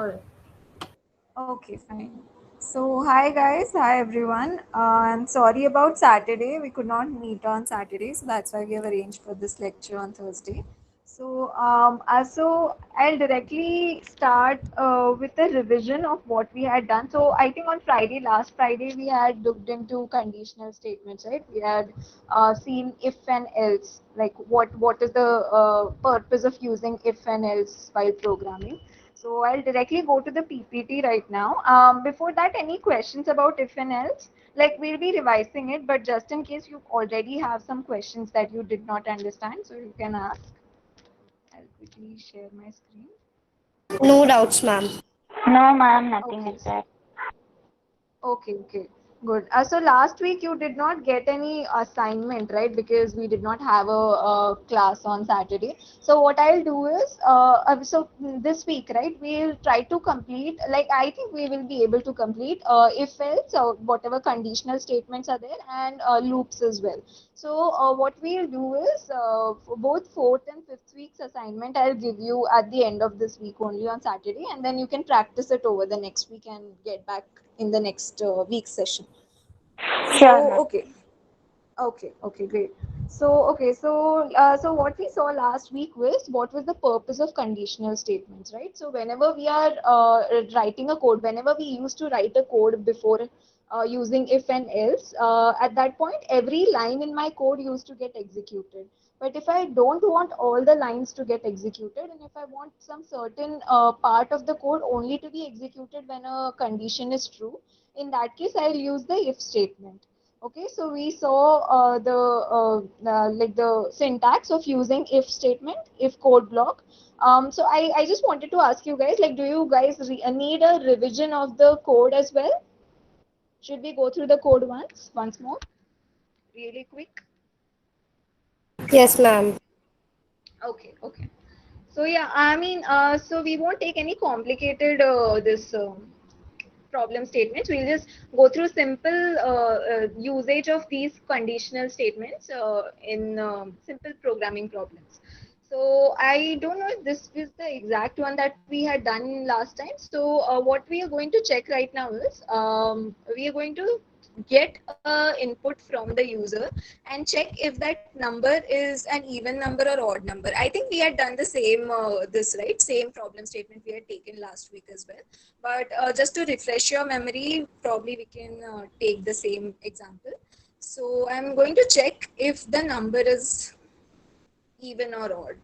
Alright. Okay, fine. So, hi guys, hi everyone. I'm sorry about Saturday. We could not meet on Saturday, so that's why we have arranged for this lecture on Thursday. So I'll directly start with a revision of what we had done. So, I think on Friday, last Friday, we had looked into conditional statements, right? We had seen if and else, like what is the purpose of using if and else while programming. So I'll directly go to the PPT right now. Before that, any questions about if and else? Like we'll be revising it, but just in case you already have some questions that you did not understand, so you can ask. I'll quickly share my screen. No doubts, ma'am. No, ma'am, nothing Okay. is there. Okay, okay, good. So last week you did not get any assignment, right? Because we did not have a class on Saturday. So what I'll do is, this week, right? We'll try to complete. Like I think we will be able to complete if else or whatever conditional statements are there and loops as well. So what we'll do is, for both fourth and fifth week's assignment, I'll give you at the end of this week only on Saturday, and then you can practice it over the next week and get back in the next week session. Sure, So ma'am. okay, great. So what we saw last week was what was the purpose of conditional statements, right? So whenever we are writing a code, whenever we used to write a code before using if and else, at that point, every line in my code used to get executed. But if I don't want all the lines to get executed, and if I want some certain part of the code only to be executed when a condition is true, in that case, I'll use the if statement. Okay, so we saw like the syntax of using if statement, if code block. So I just wanted to ask you guys, like, do you guys need a revision of the code as well? Should we go through the code once more, really quick? Yes, ma'am. Okay, okay. So yeah, I mean, so we won't take any complicated this problem statements. We'll just go through simple usage of these conditional statements in simple programming problems. So I don't know if this is the exact one that we had done last time. So what we are going to check right now is we are going to get input from the user and check if that number is an even number or odd number. I think we had done the same this right same problem statement we had taken last week as well, but just to refresh your memory, probably we can take the same example. So I'm going to check if the number is even or odd.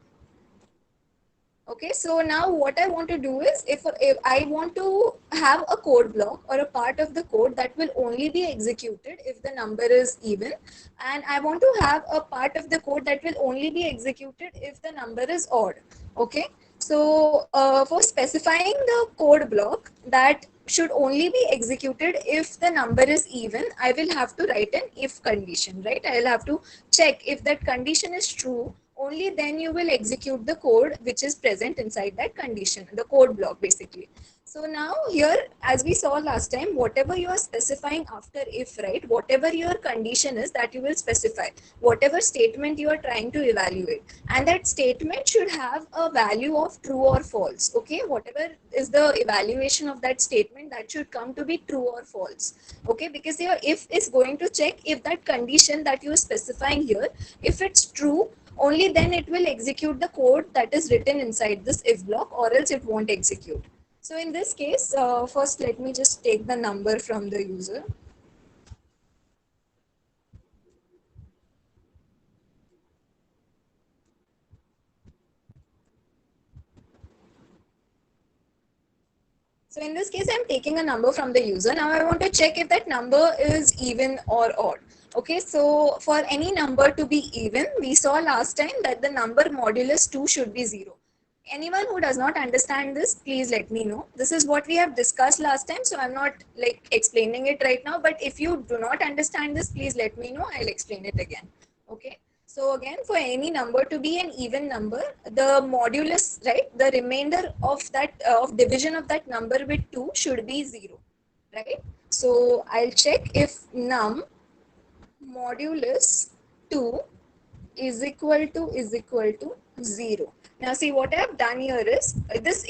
Okay, so now what I want to do is if I want to have a code block or a part of the code that will only be executed if the number is even, and I want to have a part of the code that will only be executed if the number is odd. Okay, so for specifying the code block that should only be executed if the number is even, I will have to write an if condition, right? I will have to check if that condition is true, only then you will execute the code which is present inside that condition, the code block basically. So now here, as we saw last time, whatever you are specifying after if, right, whatever your condition is that you will specify, whatever statement you are trying to evaluate, and that statement should have a value of true or false. Okay, whatever is the evaluation of that statement, that should come to be true or false. Okay, because your if is going to check if that condition that you are specifying here, if it's true, only then it will execute the code that is written inside this if block, or else it won't execute. So in this case, first let me just take the number from the user. So in this case, I'm taking a number from the user. Now I want to check if that number is even or odd. Okay, so for any number to be even, we saw last time that the number modulus 2 should be 0. Anyone who does not understand this, please let me know. This is what we have discussed last time, so I'm not like explaining it right now, but if you do not understand this, please let me know. I'll explain it again. Okay, so again, for any number to be an even number, the modulus, right, the remainder of that of division of that number with 2 should be 0, right? So I'll check if num modulus 2 is equal to 0. Now see what I have done here is this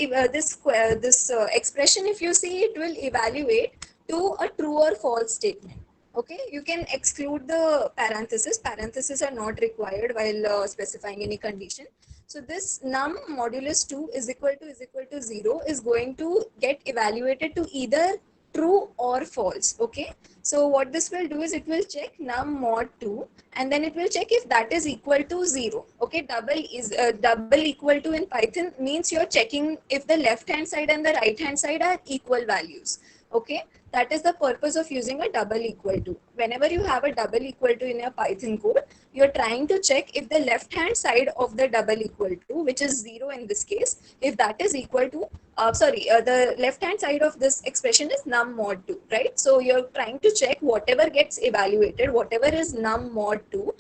expression, if you see, it will evaluate to a true or false statement. Okay, you can exclude the parentheses. Parentheses are not required while specifying any condition. So this num modulus 2 is equal to 0 is going to get evaluated to either true or false. Okay, so what this will do is it will check num mod 2 and then it will check if that is equal to 0. Okay, double equal to in Python means you're checking if the left hand side and the right hand side are equal values. Okay, that is the purpose of using a double equal to. Whenever you have a double equal to in your Python code, you're trying to check if the left hand side of the double equal to, which is 0 in this case, if that is equal to the left hand side of this expression is num mod 2, right? So you're trying to check whatever gets evaluated, whatever is num mod 2,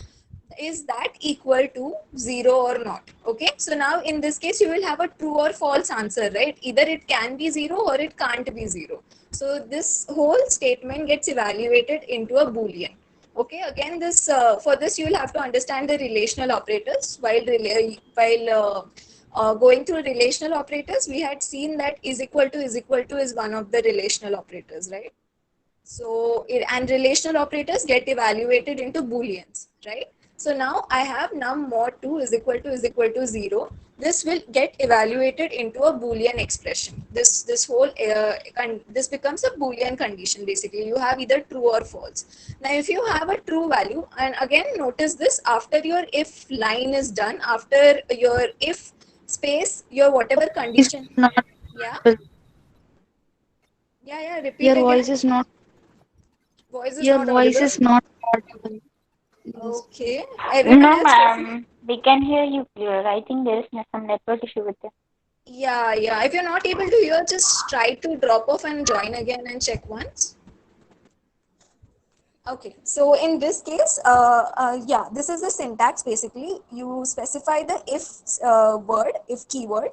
is that equal to 0 or not. Okay, so now in this case you will have a true or false answer, right? Either it can be 0 or it can't be 0. So this whole statement gets evaluated into a boolean. Okay, again this for this you will have to understand the relational operators. While going through relational operators, we had seen that is equal to is one of the relational operators, right? So and relational operators get evaluated into booleans, right? So now I have num mod 2 is equal to 0. This will get evaluated into a boolean expression. This whole this becomes a boolean condition. Basically you have either true or false. Now if you have a true value, and again notice this, after your if line is done, after your if space, your whatever It's condition. not Yeah, audible. yeah, repeat Your again. voice is not. Voice is Your not voice audible. is not audible. Yes. Okay. Everyone No, else facing? ma'am. We can hear you clear. I think there is some network issue with it. Yeah, yeah. If you're not able to hear, just try to drop off and join again and check once. Okay, so in this case, yeah, this is the syntax basically. You specify the if word, if keyword,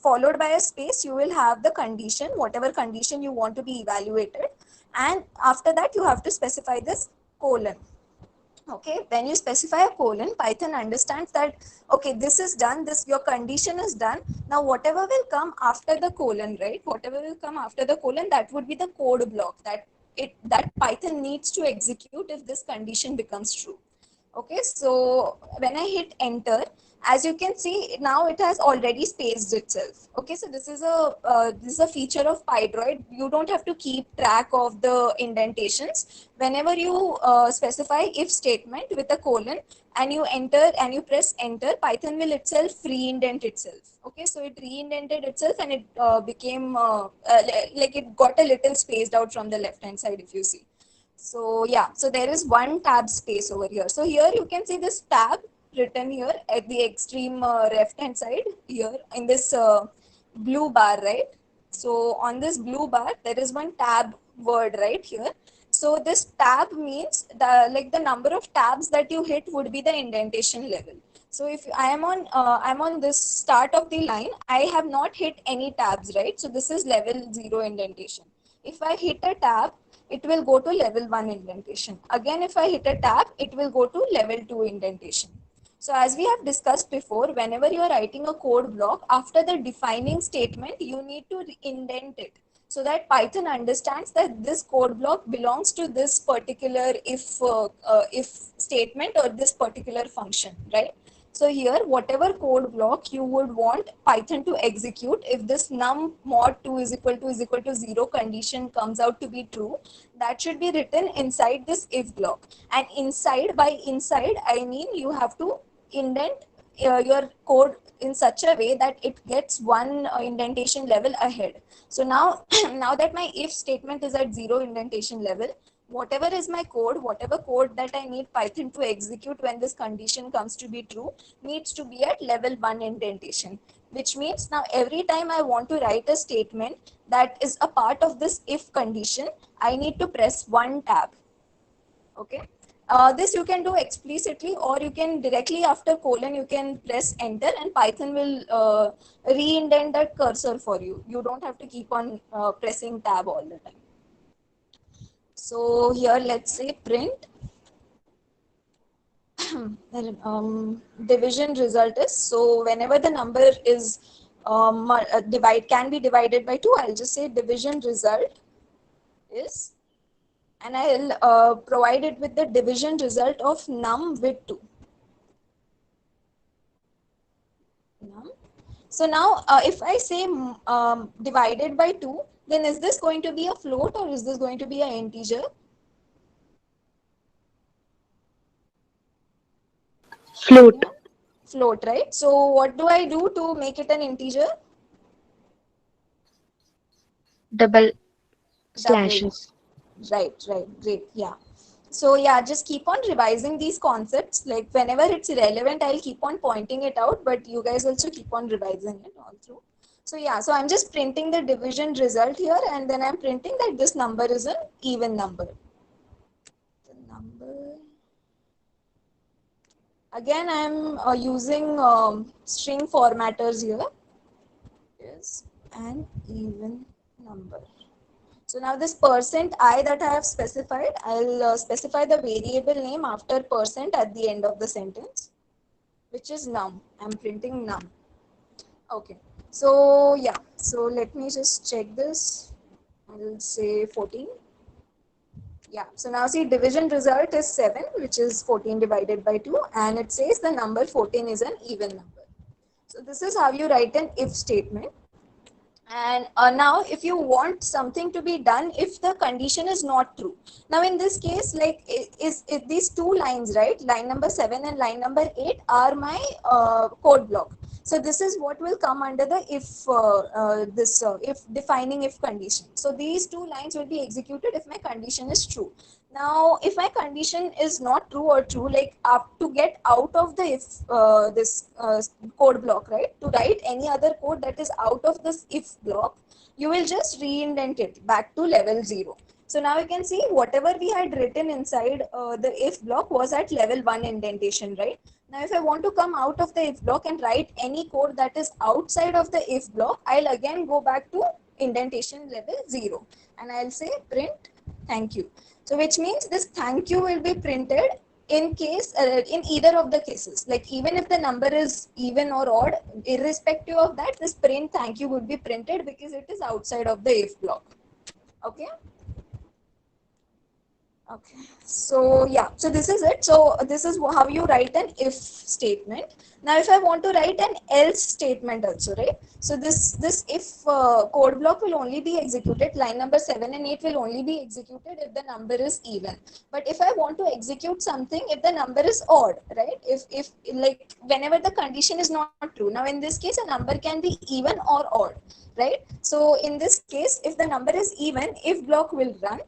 followed by a space, you will have the condition, whatever condition you want to be evaluated. And after that, you have to specify this colon. Okay, when you specify a colon, Python understands that, okay, this is done, this your condition is done. Now whatever will come after the colon, right, whatever will come after the colon, that would be the code block that Python needs to execute if this condition becomes true. Okay, so when I hit enter, as you can see now it has already spaced itself. Okay, so this is a feature of Pydroid. You don't have to keep track of the indentations. Whenever you specify if statement with a colon and you enter and you press enter, Python will itself re-indent itself. Okay, so it re-indented itself and it became like it got a little spaced out from the left hand side, if you see. So yeah, so there is one tab space over here. So here you can see this tab written here at the extreme left hand side here in this blue bar, right? So on this blue bar, there is one tab word right here. So this tab means the number of tabs that you hit would be the indentation level. So if I'm on this start of the line, I have not hit any tabs, right? So this is level 0 indentation. If I hit a tab, it will go to level 1 indentation. Again, if I hit a tab, it will go to level 2 indentation. So as we have discussed before, whenever you are writing a code block, after the defining statement, you need to indent it so that Python understands that this code block belongs to this particular if statement or this particular function, right? So here, whatever code block you would want Python to execute, if this num mod 2 is equal to 0 condition comes out to be true, that should be written inside this if block. And inside, I mean you have to indent your code in such a way that it gets one indentation level ahead. So now, now that my if statement is at 0 indentation level, whatever is my code, whatever code that I need Python to execute when this condition comes to be true needs to be at level 1 indentation, which means now every time I want to write a statement that is a part of this if condition, I need to press one tab. Okay. This you can do explicitly, or you can directly after colon, you can press enter and Python will re-indent that cursor for you. You don't have to keep on pressing tab all the time. So here, let's say print. division result is. So whenever the number is can be divided by 2, I'll just say division result is, and I'll provide it with the division result of num with 2. Num. So now if I say divided by 2, then is this going to be a float or is this going to be an integer? Float. Float, right? So what do I do to make it an integer? Double Double. slashes. Right, great, yeah. So yeah, just keep on revising these concepts. Like whenever it's relevant, I'll keep on pointing it out, but you guys also keep on revising it all through. So yeah, so I'm just printing the division result here, and then I'm printing that this number is an even number. The number. Again, I'm using string formatters here. Is an even number. So now this percent I that I have specified, I'll specify the variable name after percent at the end of the sentence, which is num. I'm printing num. Okay. So yeah. So let me just check this. I'll say 14. Yeah. So now see division result is 7, which is 14 divided by 2. And it says the number 14 is an even number. So this is how you write an if statement. And now if you want something to be done if the condition is not true, now in this case, like is these two lines, right, line number 7 and line number 8 are my code block. So this is what will come under the if defining if condition. So these two lines will be executed if my condition is true. Now if my condition is not true or true, like to get out of the if this code block, right, to write any other code that is out of this if block, you will just reindent it back to level 0. So now you can see whatever we had written inside the if block was at level 1 indentation, right? Now if I want to come out of the if block and write any code that is outside of the if block, I'll again go back to indentation level 0 and I'll say print thank you. So which means this thank you will be printed in case in either of the cases, like even if the number is even or odd, irrespective of that, this print thank you would be printed because it is outside of the if block. Okay. Okay, so yeah, so this is it. So this is how you write an if statement. Now if I want to write an else statement also, right? So this if code block will only be executed, line number 7 and 8 will only be executed if the number is even. But if I want to execute something if the number is odd, right? If like whenever the condition is not true. Now in this case a number can be even or odd, right? So in this case if the number is even, if block will run.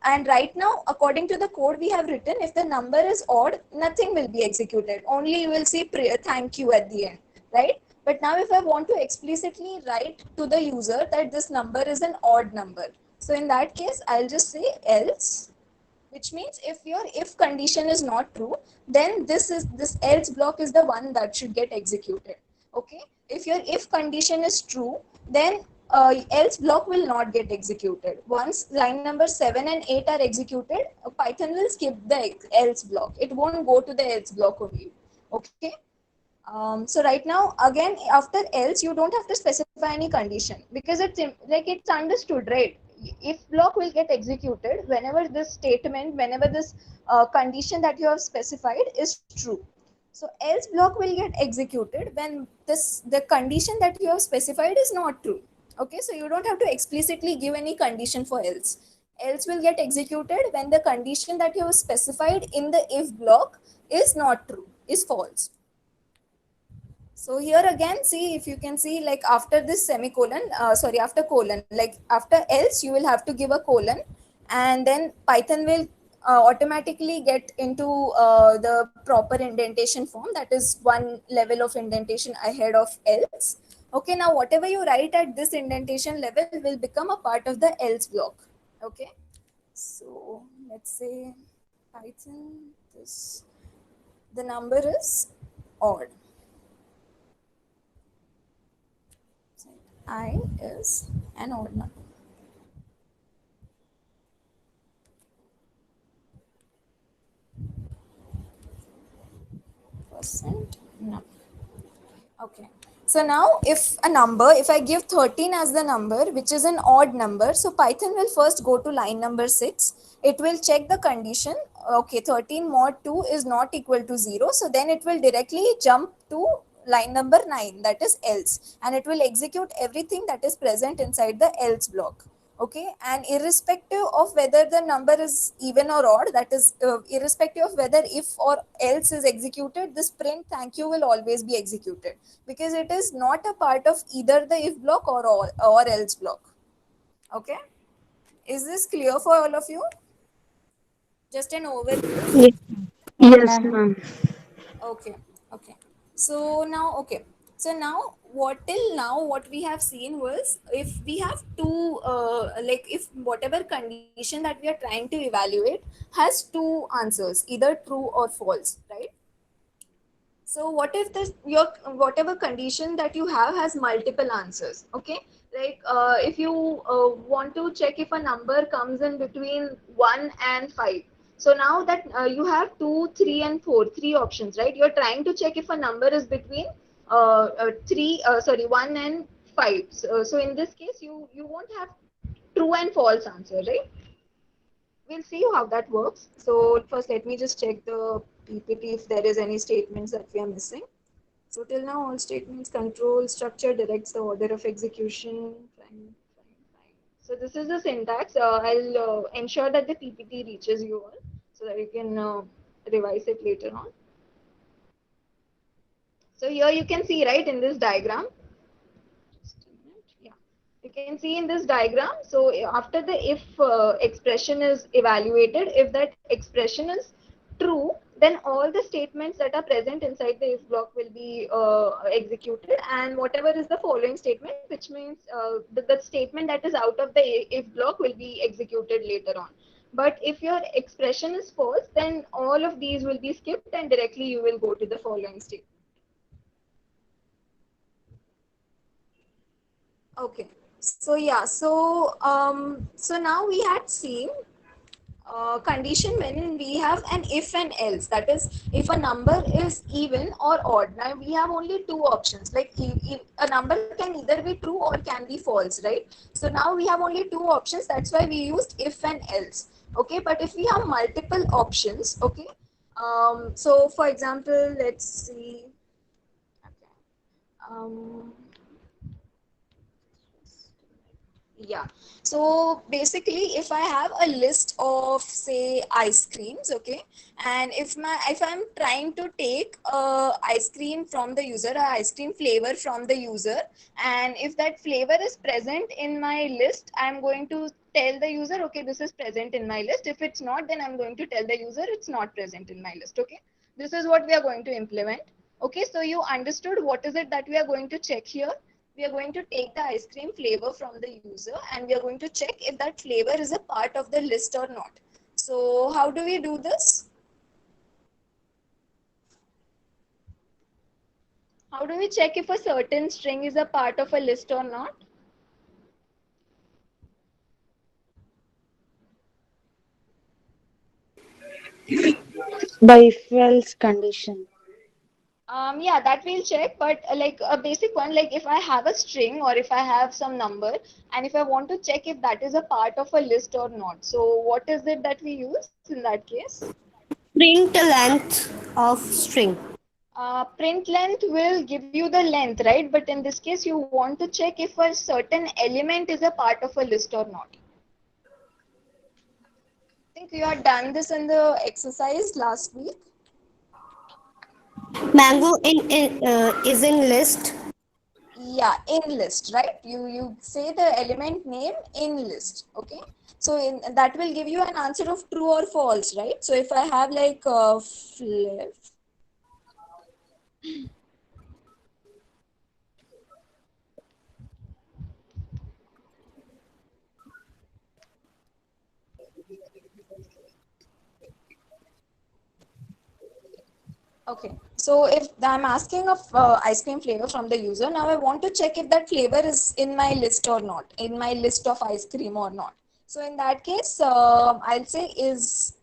And right now, according to the code we have written, if the number is odd, nothing will be executed. Only you will see thank you at the end, right? But now if I want to explicitly write to the user that this number is an odd number, so in that case, I'll just say else, which means if your if condition is not true, then this else block is the one that should get executed. Okay, if your if condition is true, then else block will not get executed. Once line number 7 and 8 are executed, Python will skip the else block. It won't go to the else block only. Okay. So right now, again, after else, you don't have to specify any condition because it's like it's understood, right? If block will get executed whenever this statement, whenever this condition that you have specified is true. So else block will get executed when the condition that you have specified is not true. Okay, so you don't have to explicitly give any condition for else. Else will get executed when the condition that you have specified in the if block is not true, is false. So here again, see if you can see, like after this semicolon, after colon, like after else you will have to give a colon, and then Python will automatically get into the proper indentation form, that is one level of indentation ahead of else. Okay, now whatever you write at this indentation level will become a part of the else block. Okay, so let's say Python, the number is odd. I is an odd number. present? No. Okay. So now if I give 13 as the number, which is an odd number, so Python will first go to line number 6. It will check the condition. Okay, 13 mod 2 is not equal to 0. So then it will directly jump to line number 9, that is else. And it will execute everything that is present inside the else block. Okay, and irrespective of whether the number is even or odd, that is irrespective of whether if or else is executed, this print thank you will always be executed, because it is not a part of either the if block or else block. Okay, is this clear for all of you? Just an overview. Yes. Yes, Yes, ma'am. ma'am. Okay, okay. So now, okay. So now, what we have seen was, if we have two, like if whatever condition that we are trying to evaluate has two answers, either true or false, right? So what if this your whatever condition that you have has multiple answers? Okay, like if you want to check if a number comes in between 1 and 5. So now that you have 2, 3 and 4, three options, right? You're trying to check if a number is between 1 and 5. So in this case, you won't have true and false answer, right? We'll see how that works. So first, let me just check the PPT if there is any statements that we are missing. So till now, all statements control structure directs the order of execution. Fine, fine, fine. So this is the syntax. I'll ensure that the PPT reaches you all so that you can revise it later on. So here you can see, right, in this diagram. Just a minute. Yeah, you can see in this diagram. So after the if expression is evaluated, if that expression is true, then all the statements that are present inside the if block will be executed, and whatever is the following statement, which means the statement that is out of the if block will be executed later on. But if your expression is false, then all of these will be skipped and directly you will go to the following statement. Okay, so yeah, so now we had seen condition when we have an if and else, that is if a number is even or odd. Now we have only two options, like if a number can either be true or can be false, right? So now we have only two options, that's why we used if and else. Okay, but if we have multiple options, okay, so for example, let's see. Okay. Yeah, so basically if I have a list of say ice creams, okay, and if I'm trying to take ice cream from the user, a ice cream flavor from the user, and if that flavor is present in my list, I'm going to tell the user, okay, this is present in my list. If it's not, then I'm going to tell the user it's not present in my list. Okay, this is what we are going to implement. Okay, so you understood what is it that we are going to check here. We are going to take the ice cream flavor from the user and we are going to check if that flavor is a part of the list or not. So how do we do this? How do we check if a certain string is a part of a list or not? By if else condition. Yeah, that we'll check, but like a basic one, like if I have a string or if I have some number and if I want to check if that is a part of a list or not. So what is it that we use in that case? Print the length of string. Print length will give you the length, right? But in this case, you want to check if a certain element is a part of a list or not. I think you had done this in the exercise last week. Mango is in list. Yeah, in list, right? You say the element name in list, okay? So that will give you an answer of true or false, right? So if I have like flip. Okay, so if I'm asking of ice cream flavor from the user, now I want to check if that flavor is in my list or not, in my list of ice cream or not. So in that case, I'll say is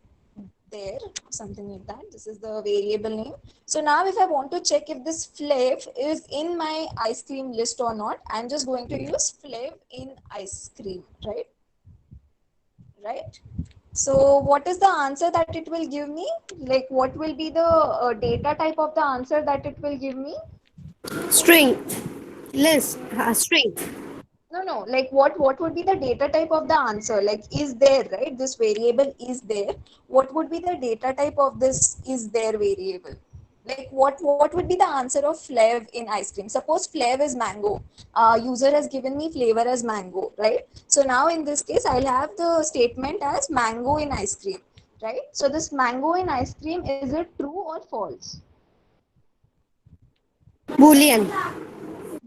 there, something like that. This is the variable name. So now if I want to check if this Flav is in my ice cream list or not, I'm just going to use Flav in ice cream, right? Right. So what is the answer that it will give me? Like what will be the data type of the answer that it will give me? String. List. String. No, like what would be the data type of the answer? Like is there, right? This variable is there. What would be the data type of this is there variable? Like what would be the answer of Flav in ice cream? Suppose Flav is mango. User has given me flavor as mango, right? So now in this case, I'll have the statement as mango in ice cream, right? So this mango in ice cream, is it true or false? Boolean.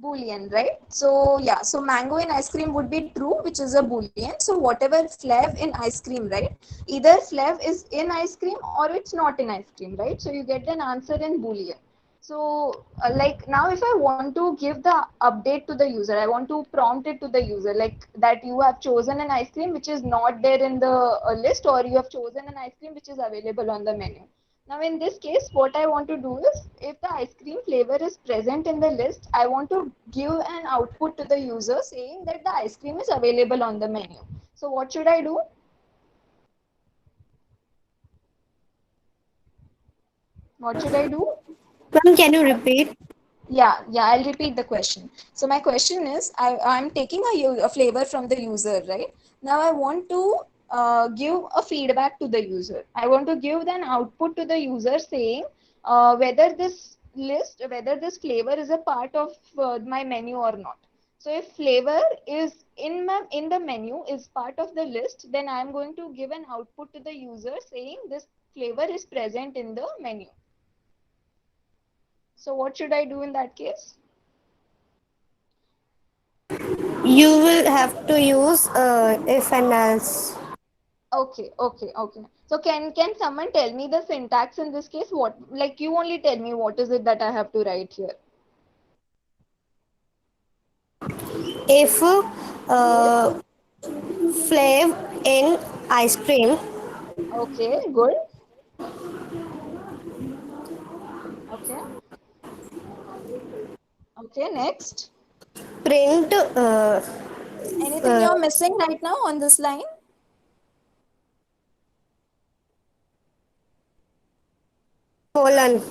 Boolean, right? So yeah, so mango in ice cream would be true, which is a Boolean. So whatever Flav in ice cream, right? Either Flav is in ice cream or it's not in ice cream, right? So you get an answer in Boolean. So like now if I want to give the update to the user, I want to prompt it to the user like that you have chosen an ice cream which is not there in the list, or you have chosen an ice cream which is available on the menu. Now in this case, what I want to do is, if the ice cream flavor is present in the list, I want to give an output to the user saying that the ice cream is available on the menu. So what should I do? What should I do? Ma'am, can you repeat? Yeah, I'll repeat the question. So my question is, I'm taking a flavor from the user, right? Now I want to give a feedback to the user. I want to give an output to the user saying whether this list, whether this flavor is a part of my menu or not. So if flavor is in the menu is part of the list, then I'm going to give an output to the user saying this flavor is present in the menu. So what should I do in that case? You will have to use if and else. Okay. So can someone tell me the syntax in this case? What, like, you only tell me what is it that I have to write here. If If flav in ice cream, okay, good. Okay. Okay, next. print Anything you're missing right now on this line? colon.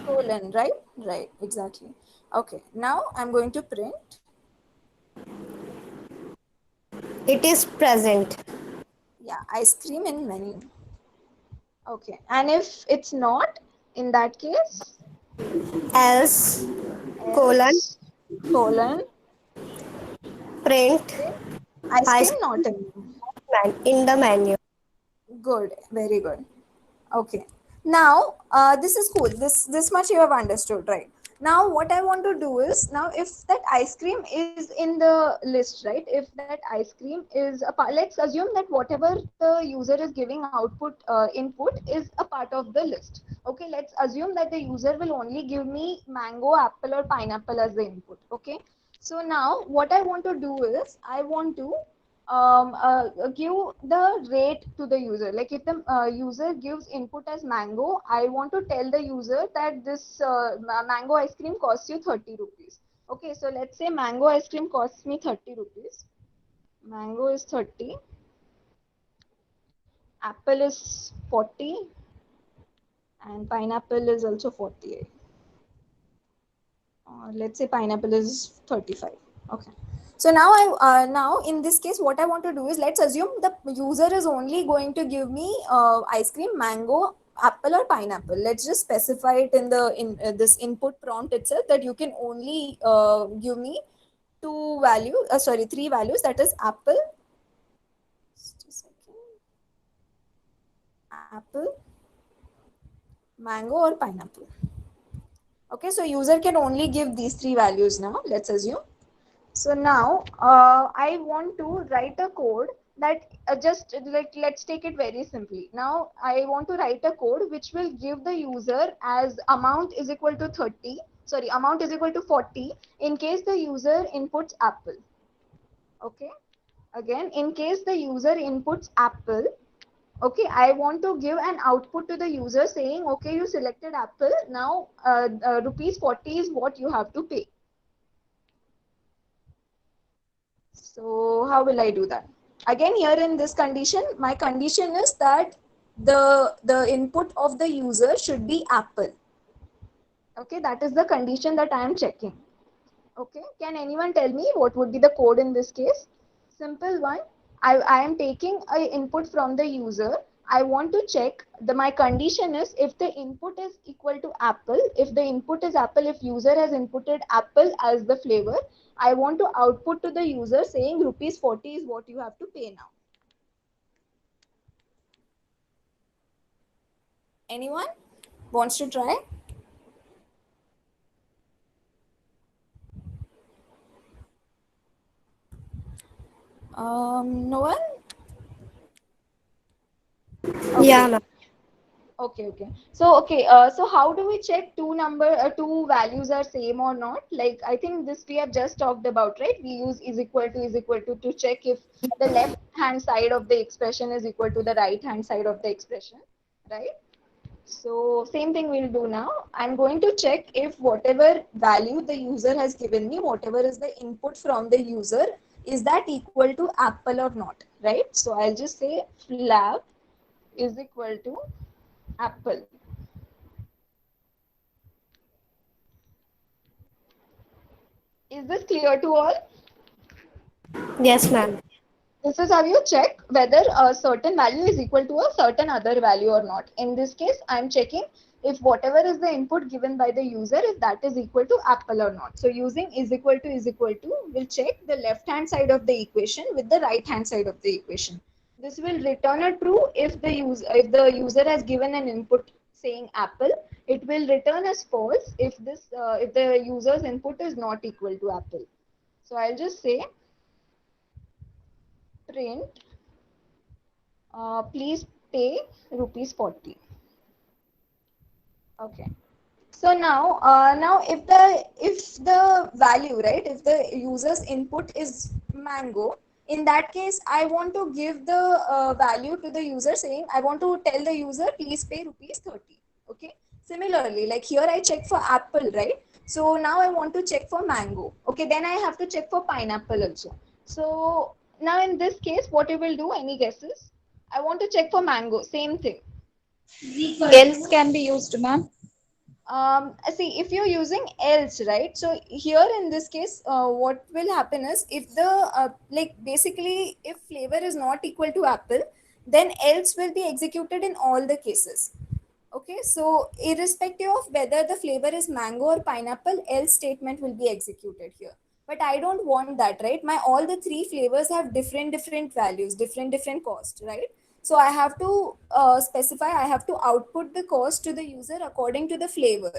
Colon, right? Right, exactly. Okay, now I'm going to print. It is present. Yeah, ice cream in menu. Okay, and if it's not, in that case, Else colon else colon print ice ice cream not in. in the menu. Good, very good. Okay. Now, this is cool. This much you have understood, right? Now, what I want to do is, now if that ice cream is in the list, right? If that ice cream is a part, let's assume that whatever the user is giving input is a part of the list. Okay, let's assume that the user will only give me mango, apple, or pineapple as the input. Okay. So now, what I want to do is, I want to give the rate to the user. Like if the user gives input as mango, I want to tell the user that this mango ice cream costs you 30 rupees. Okay, so let's say mango ice cream costs me 30 rupees. Mango is 30. Apple is 40. And pineapple is also 48. Let's say pineapple is 35. Okay. So now now in this case, what I want to do is, let's assume the user is only going to give me ice cream, mango, apple, or pineapple. Let's just specify it in the this input prompt itself that you can only give me three values, that is apple. Just a second. Apple, mango, or pineapple. Okay, so user can only give these three values now. Let's assume. So now I want to write a code that just like, let's take it very simply. Now I want to write a code which will give the user as amount is equal to 30, sorry, amount is equal to 40 in case the user inputs apple. Okay. Again, in case the user inputs apple, Okay, I want to give an output to the user saying, okay, you selected apple. Now, rupees 40 is what you have to pay. So how will I do that? Again, here in this condition, my condition is that the input of the user should be apple. Okay, that is the condition that I am checking. Okay, can anyone tell me what would be the code in this case? Simple one. I am taking a input from the user. I want to check my condition is if the input is equal to apple. If the input is apple, if user has inputted apple as the flavor, I want to output to the user saying rupees 40 is what you have to pay now. Anyone wants to try? No one? Okay. Yeah, ma'am. Okay. So how do we check two values are same or not? Like I think this we have just talked about, right? We use is equal to check if the left hand side of the expression is equal to the right hand side of the expression, right? So same thing we'll do now. I'm going to check if whatever value the user has given me, whatever is the input from the user, is that equal to apple or not, right? So I'll just say flag is equal to apple. Is this clear to all? Yes, ma'am. This is how you check whether a certain value is equal to a certain other value or not. In this case, I'm checking if whatever is the input given by the user, if that is equal to apple or not. So using is equal to, will check the left hand side of the equation with the right hand side of the equation. This will return a true if the user has given an input saying apple. It will return as false if the user's input is not equal to apple. So I'll just say print please pay rupees 40. Okay. So now if the value, right, if the user's input is mango, in that case I want to give the value to the user saying I want to tell the user please pay rupees 30. Okay. Similarly, like here I check for apple, right? So now I want to check for mango. Okay, then I have to check for pineapple also. So now in this case, what you will do? Any guesses? I want to check for mango. Same thing. Else can be used, ma'am. See, if you're using else, right? So here in this case, what will happen is if the like basically if flavor is not equal to apple, then else will be executed in all the cases. Okay, so irrespective of whether the flavor is mango or pineapple, else statement will be executed here. But I don't want that, right? My all the three flavors have different values, different cost, right? So I have to specify, I have to output the cost to the user according to the flavor,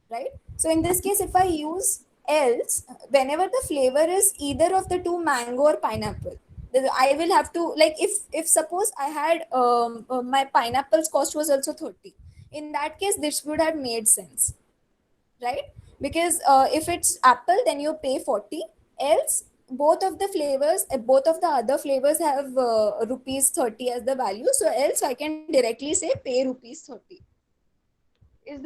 right? So in this case, if I use else, whenever the flavor is either of the two, mango or pineapple, I will have to, like, if suppose I had my pineapple's cost was also 30, in that case this would have made sense, right? Because if it's apple, then you pay 40. Else both of the flavors, both of the other flavors have rupees 30 as the value, so else I can directly say pay rupees 30. Is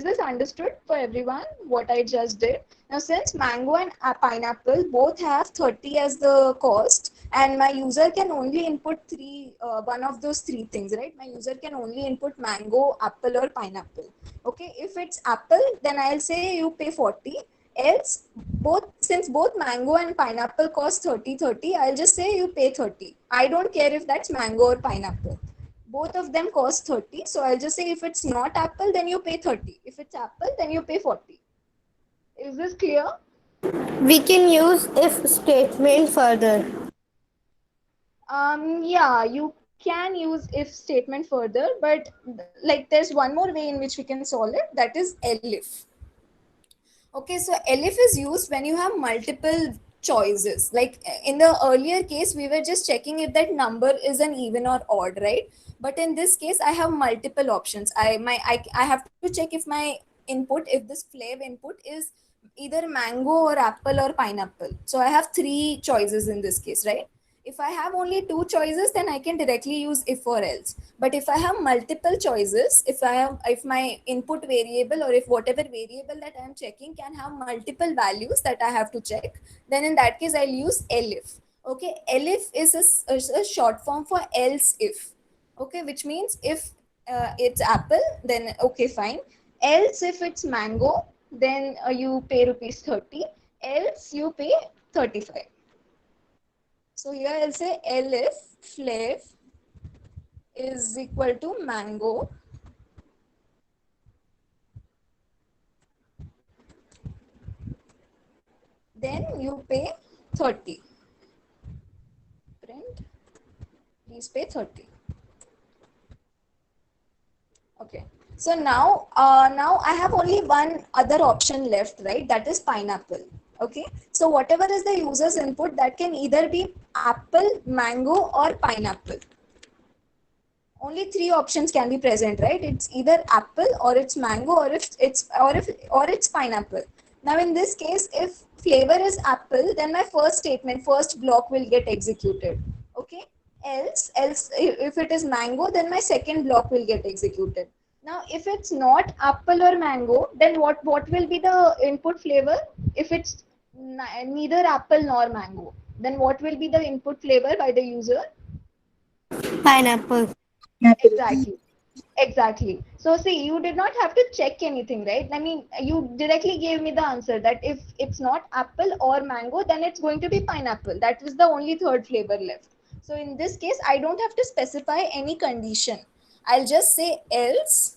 this understood for everyone what I just did? Now since mango and pineapple both have 30 as the cost, and my user can only input one of those three things, right? My user can only input mango, apple or pineapple. Okay, if it's apple, then I'll say you pay 40. Else since both mango and pineapple cost 30, I'll just say you pay 30. I don't care if that's mango or pineapple, both of them cost 30, so I'll just say if it's not apple then you pay 30, if it's apple then you pay 40. Is this clear? We can use if statement further. Yeah, you can use if statement further, but like there's one more way in which we can solve it, that is elif. Okay, so elif is used when you have multiple choices. Like in the earlier case, we were just checking if that number is an even or odd, right? But in this case, I have multiple options. I have to check if my input, if this flav input is either mango or apple or pineapple. So I have three choices in this case, right? If I have only two choices, then I can directly use if or else. But if I have multiple choices, if my input variable or if whatever variable that I am checking can have multiple values that I have to check, then in that case I'll use elif. Okay, elif is a short form for else if. Okay, which means if it's apple, then okay, fine. Else if it's mango, then you pay rupees 30. Else you pay 35. So here I'll say L if flav is equal to mango, then you pay 30. Print, please pay 30. Okay. So now I have only one other option left, right? That is pineapple. Okay. So whatever is the user's input, that can either be apple, mango, or pineapple. Only three options can be present, right? It's either apple or it's mango or if it's pineapple. Now in this case, if flavor is apple, then my first block will get executed. Okay. Else if it is mango, then my second block will get executed. Now if it's not apple or mango, then what will be the input flavor? If it's neither apple nor mango, then what will be the input flavor by the user? Pineapple. Exactly. Exactly. So see, you did not have to check anything, right? I mean, you directly gave me the answer that if it's not apple or mango, then it's going to be pineapple. That was the only third flavor left. So in this case, I don't have to specify any condition. I'll just say else.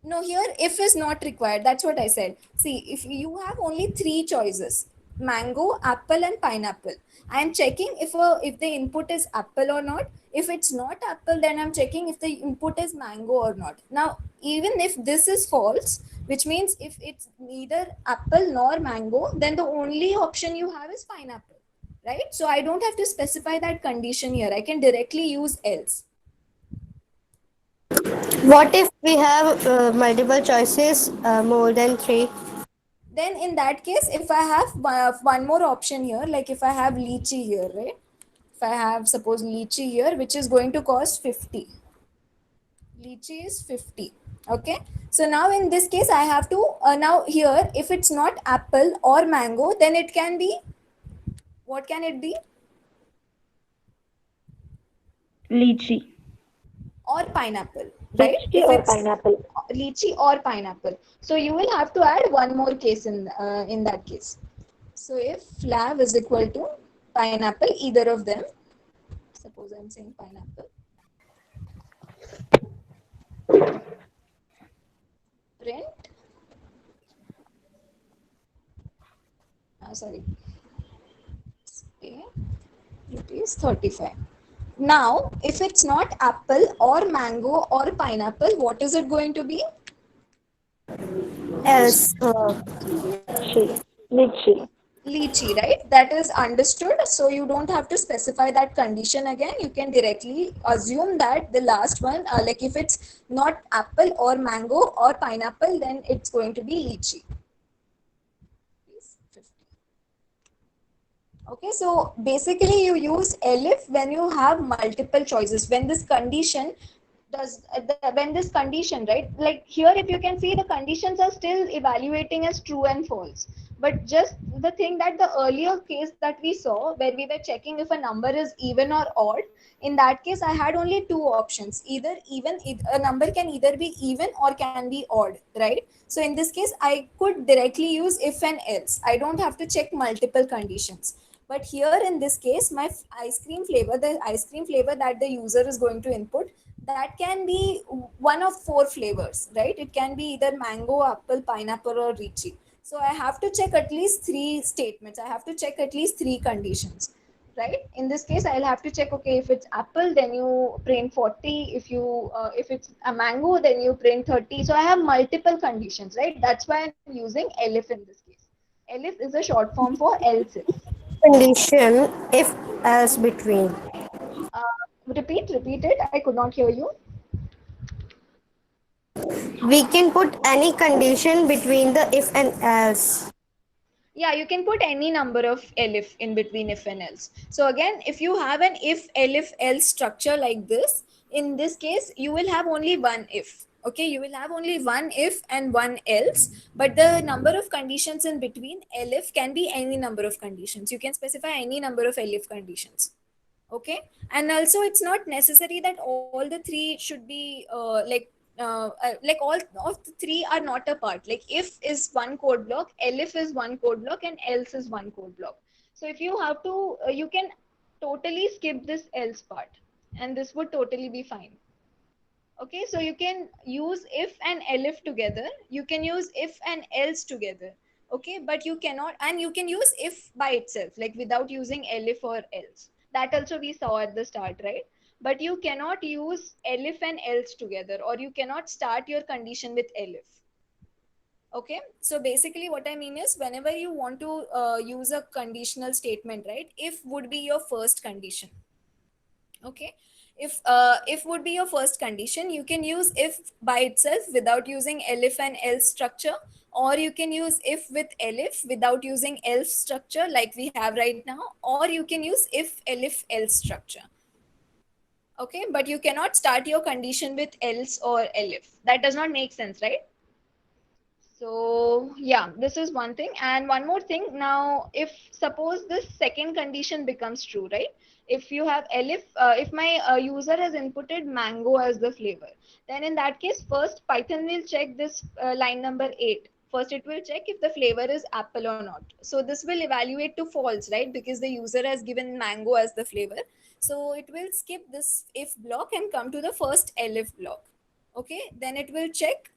No, here if is not required. That's what I said. See, if you have only three choices, mango, apple, and pineapple, I am checking if the input is apple or not. If it's not apple, then I'm checking if the input is mango or not. Now, even if this is false, which means if it's neither apple nor mango, then the only option you have is pineapple, right? So I don't have to specify that condition here. I can directly use else. What if we have multiple choices, more than three? Then in that case, if I have one more option here, like if I have lychee here, right? If I have suppose lychee here, which is going to cost 50. Lychee is 50. Okay. So now in this case, I have to, now here, if it's not apple or mango, then it can be, what can it be? Lychee. Or pineapple, right? Lychee or pineapple. Lychee or pineapple. So you will have to add one more case in that case. So if flav is equal to pineapple, either of them, suppose I'm saying pineapple, print, sorry, pay rupees 35. Now, if it's not apple or mango or pineapple, what is it going to be? Else. Lychee. Lychee, right? That is understood. So you don't have to specify that condition again. You can directly assume that the last one, like if it's not apple or mango or pineapple, then it's going to be lychee. Okay, so basically you use elif when you have multiple choices. When this condition when this condition, right? Like here, if you can see, the conditions are still evaluating as true and false. But just the thing that the earlier case that we saw, where we were checking if a number is even or odd, in that case, I had only two options. Either a number can either be even or can be odd, right? So in this case, I could directly use if and else. I don't have to check multiple conditions. But here in this case, my the ice cream flavor that the user is going to input, that can be one of four flavors, right? It can be either mango, apple, pineapple, or lychee. So I have to check at least three statements. I have to check at least three conditions, right? In this case, I'll have to check, okay, if it's apple, then you print 40. If it's a mango, then you print 30. So I have multiple conditions, right? That's why I'm using elif in this case. Elif is a short form for else if. Condition if else between. Uh, repeat it. I could not hear you. We can put any condition between the if and else. Yeah, you can put any number of elif in between if and else. So again, if you have an if elif else structure like this, in this case you will have only one if. Okay, you will have only one if and one else, but the number of conditions in between elif can be any number of conditions. You can specify any number of elif conditions. Okay, and also it's not necessary that all the three should be like all of the three are not a part. Like if is one code block, elif is one code block, and else is one code block. So if you have to you can totally skip this else part, and this would totally be fine. Okay, so you can use if and elif together, you can use if and else together. Okay, but you cannot, and you can use if by itself, like without using elif or else. That also we saw at the start, right? But you cannot use elif and else together, or you cannot start your condition with elif. Okay, so basically what I mean is, whenever you want to use a conditional statement, right, if would be your first condition. Okay, if would be your first condition, you can use if by itself without using elif and else structure, or you can use if with elif without using else structure like we have right now, or you can use if elif else structure. Okay, but you cannot start your condition with else or elif. That does not make sense, right? So yeah, this is one thing. And one more thing, now if suppose this second condition becomes true, right? If you have elif, if my user has inputted mango as the flavor, then in that case, first Python will check this line number 8. First it will check if the flavor is apple or not. So this will evaluate to false, right? Because the user has given mango as the flavor. So it will skip this if block and come to the first elif block. Okay, then it will check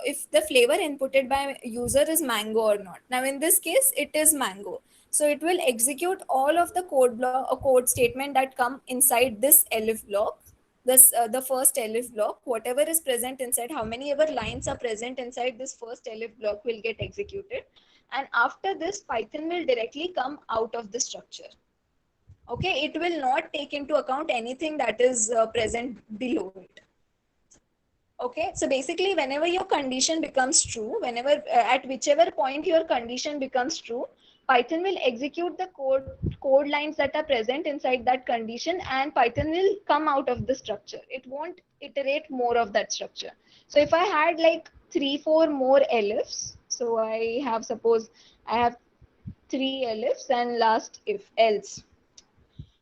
if the flavor inputted by user is mango or not. Now in this case it is mango, so it will execute all of the code block or code statement that come inside this elif block, this the first elif block. Whatever is present inside, how many ever lines are present inside this first elif block will get executed, and after this Python will directly come out of the structure. Okay, it will not take into account anything that is present below it. Okay, so basically whenever your condition becomes true, whenever at whichever point your condition becomes true, Python will execute the code lines that are present inside that condition, and Python will come out of the structure. It won't iterate more of that structure. So if I had like 3-4 more elifs, so I have, suppose I have 3 elifs and last if else.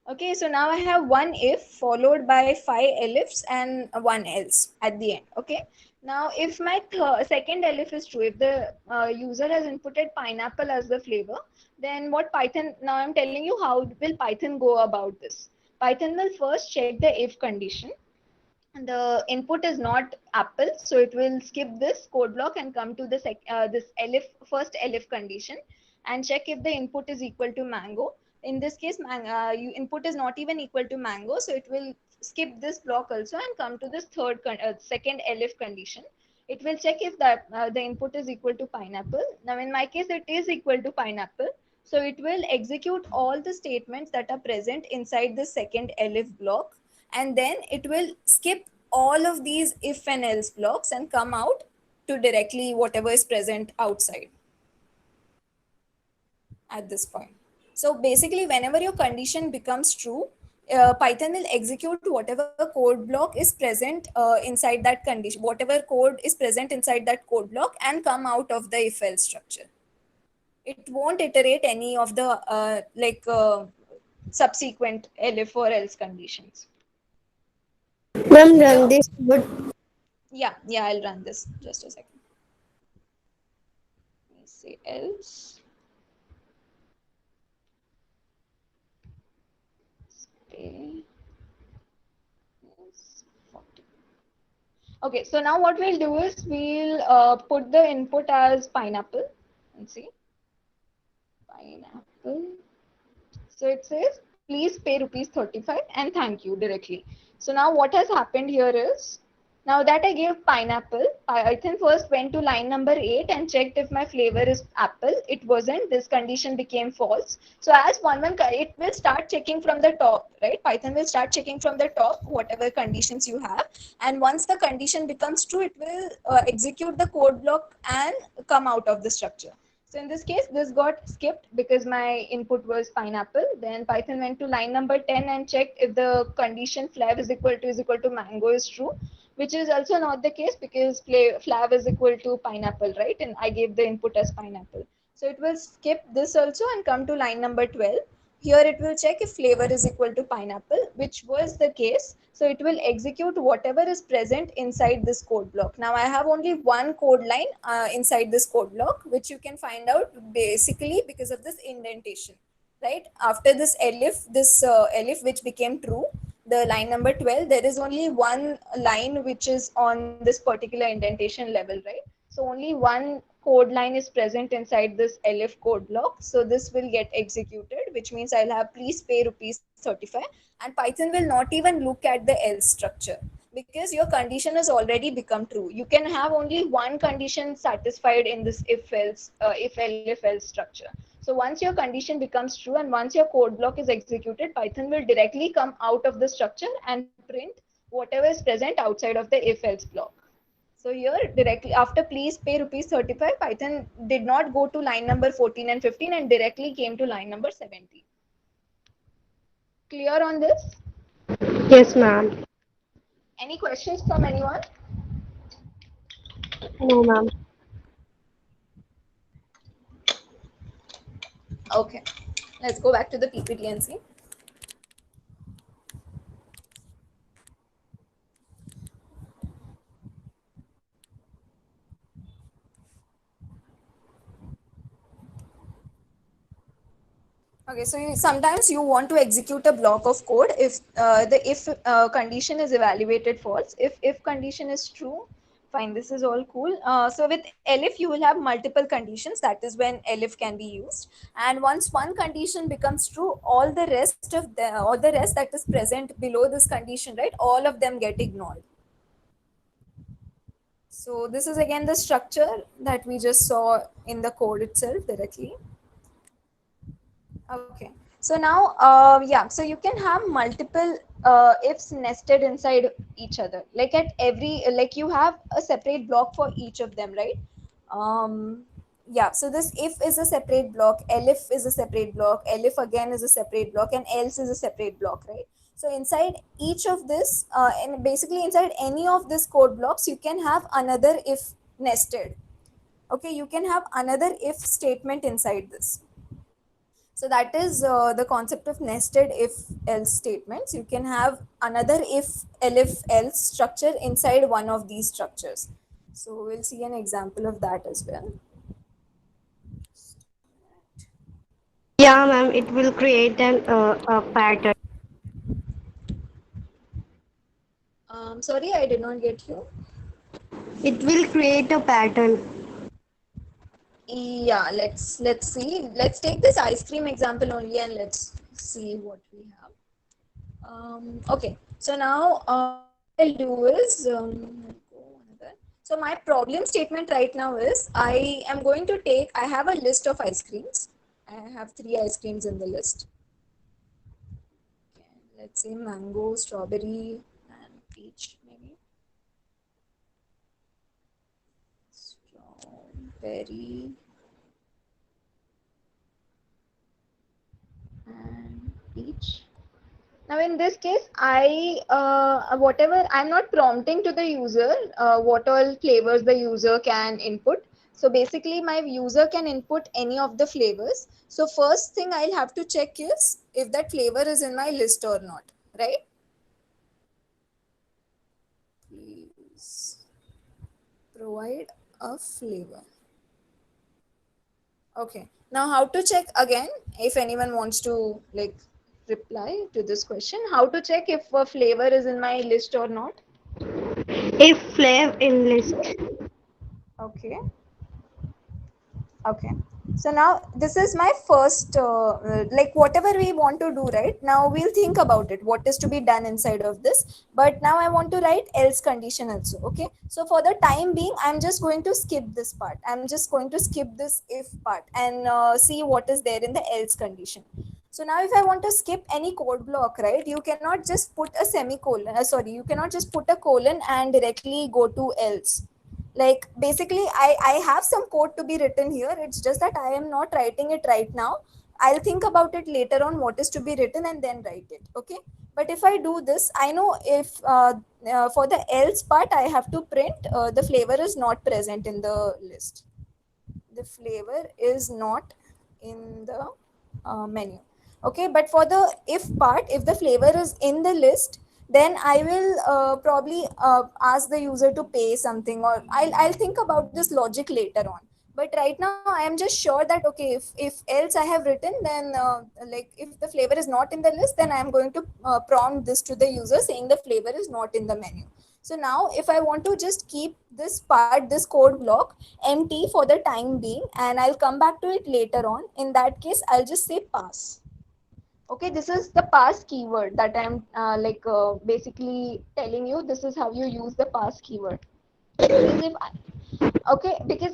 Okay, so now I have one if followed by 5 elifs and one else at the end. Okay, now if my second elif is true, if the user has inputted pineapple as the flavor, then what Python, now I'm telling you how will Python go about this. Python will first check the if condition. The input is not apple, so it will skip this code block and come to this elif, first elif condition, and check if the input is equal to mango. In this case, input is not even equal to mango, so it will skip this block also and come to this second elif condition. It will check if that the input is equal to pineapple. Now in my case it is equal to pineapple, so it will execute all the statements that are present inside the second elif block, and then it will skip all of these if and else blocks and come out to directly whatever is present outside at this point. So basically whenever your condition becomes true, Python will execute whatever code block is present inside that condition, whatever code is present inside that code block, and come out of the if else structure. It won't iterate any of the subsequent elif or else conditions. Ma'am, run this code. Yeah, I'll run this, just a second. Let me say else. Okay, so now what we'll do is we'll put the input as pineapple and see pineapple. So it says please pay rupees 35 and thank you directly. So now what has happened here is, now that I gave pineapple, Python first went to line number 8 and checked if my flavor is apple. It wasn't. This condition became false. So as it will start checking from the top, right? Python will start checking from the top whatever conditions you have. And once the condition becomes true, it will execute the code block and come out of the structure. So in this case, this got skipped because my input was pineapple. Then Python went to line number 10 and checked if the condition flav is equal to mango is true, which is also not the case because flav is equal to pineapple, right? And I gave the input as pineapple. So it will skip this also and come to line number 12. Here it will check if flavor is equal to pineapple, which was the case. So it will execute whatever is present inside this code block. Now I have only one code line inside this code block, which you can find out basically because of this indentation, right? After this elif which became true, the line number 12, there is only one line which is on this particular indentation level, right? So only one code line is present inside this elif code block. So this will get executed, which means I'll have please pay rupees 35, and Python will not even look at the else structure because your condition has already become true. You can have only one condition satisfied in this if elif else structure. So once your condition becomes true and once your code block is executed, Python will directly come out of the structure and print whatever is present outside of the if else block. So here directly after please pay rupees 35, Python did not go to line number 14 and 15 and directly came to line number 17. Clear on this? Yes, ma'am. Any questions from anyone? No, ma'am. Okay, let's go back to the PPT and see. Okay, so sometimes you want to execute a block of code if the if condition is evaluated false. If condition is true, fine, this is all cool. So with elif, you will have multiple conditions. That is when elif can be used. And once one condition becomes true, all the rest that is present below this condition, right? All of them get ignored. So this is again the structure that we just saw in the code itself directly. Okay, so now, yeah, so you can have multiple ifs nested inside each other. Like at every, like you have a separate block for each of them, right? Yeah, so this if is a separate block, elif is a separate block, elif again is a separate block, and else is a separate block, right? So inside each of this, and basically inside any of this code blocks, you can have another if nested. Okay, you can have another if statement inside this. So that is the concept of nested if else statements. You can have another if elif else structure inside one of these structures. So we'll see an example of that as well. Yeah, ma'am. It will create a pattern. Sorry, I did not get you. It will create a pattern. Yeah, let's see. Let's take this ice cream example only and let's see what we have. Okay, so now I'll do is so my problem statement right now is I am going to take, I have a list of ice creams. I have 3 ice creams in the list. Okay, let's say mango, strawberry, and peach maybe. Strawberry and peach. Now in this case, whatever, I'm not prompting to the user what all flavors the user can input. So basically my user can input any of the flavors. So first thing I'll have to check is if that flavor is in my list or not, right? Please provide a flavor. Okay, now how to check again, if anyone wants to like reply to this question, how to check if a flavor is in my list or not? If flav in list. Okay. Okay. So now this is my first, like whatever we want to do, right? Now we'll think about it, what is to be done inside of this. But now I want to write else condition also. Okay. So for the time being, I'm just going to skip this part. I'm just going to skip this if part and see what is there in the else condition. So now if I want to skip any code block, right, you cannot just put a semicolon, you cannot just put a colon and directly go to else. Like basically I have some code to be written here. It's just that I am not writing it right now. I'll think about it later on what is to be written and then write it. Okay. But if I do this, I know if for the else part I have to print the flavor is not present in the list. The flavor is not in the menu. Okay, but for the if part, if the flavor is in the list, then I will probably ask the user to pay something, or I'll think about this logic later on. But right now I am just sure that okay, if else I have written, then like if the flavor is not in the list, then I am going to prompt this to the user saying the flavor is not in the menu. So now if I want to just keep this part, this code block empty for the time being, and I'll come back to it later on, in that case I'll just say pass. Okay, this is the pass keyword that I'm basically telling you. This is how you use the pass keyword. Because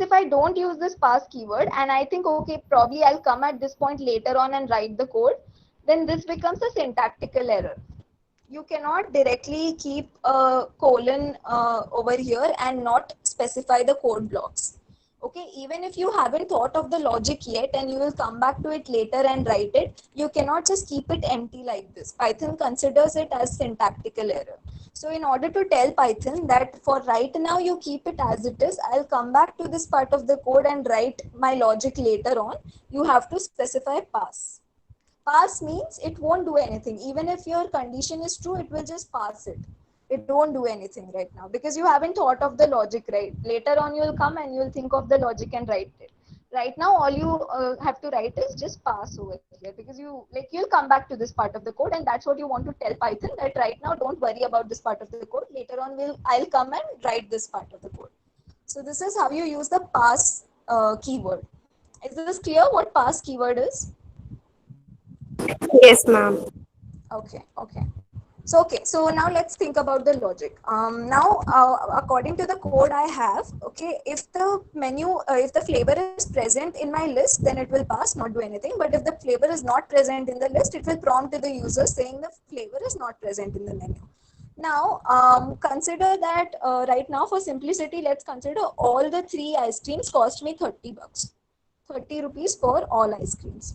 if I don't use this pass keyword and I think okay, probably I'll come at this point later on and write the code, then this becomes a syntactical error. You cannot directly keep a colon over here and not specify the code blocks. Okay, even if you haven't thought of the logic yet and you will come back to it later and write it, you cannot just keep it empty like this. Python considers it as syntactical error. So in order to tell Python that for right now you keep it as it is, I'll come back to this part of the code and write my logic later on, you have to specify pass. Pass means it won't do anything. Even if your condition is true, it will just pass it. It won't do anything right now because you haven't thought of the logic, right? Later on, you'll come and you'll think of the logic and write it. Right now, all you have to write is just pass over here because you'll come back to this part of the code, and that's what you want to tell Python that right now don't worry about this part of the code. Later on, I'll come and write this part of the code. So this is how you use the pass keyword. Is this clear what pass keyword is? Yes, ma'am. Okay. So now let's think about the logic. Now, according to the code I have, okay, if the if the flavor is present in my list, then it will pass, not do anything. But if the flavor is not present in the list, it will prompt to the user saying the flavor is not present in the menu. Now, consider that right now for simplicity, let's consider all the 3 ice creams cost me 30 bucks, 30 rupees for all ice creams.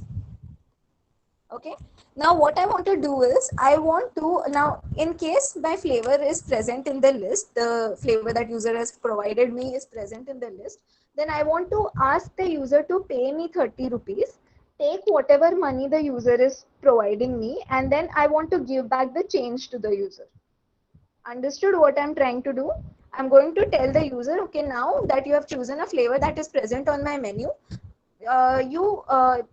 Okay, now what I want to do is I want to now, in case my flavor is present in the list, the flavor that user has provided me is present in the list, then I want to ask the user to pay me 30 rupees, take whatever money the user is providing me, and then I want to give back the change to the user. Understood what I'm trying to do? I'm going to tell the user, okay, now that you have chosen a flavor that is present on my menu, you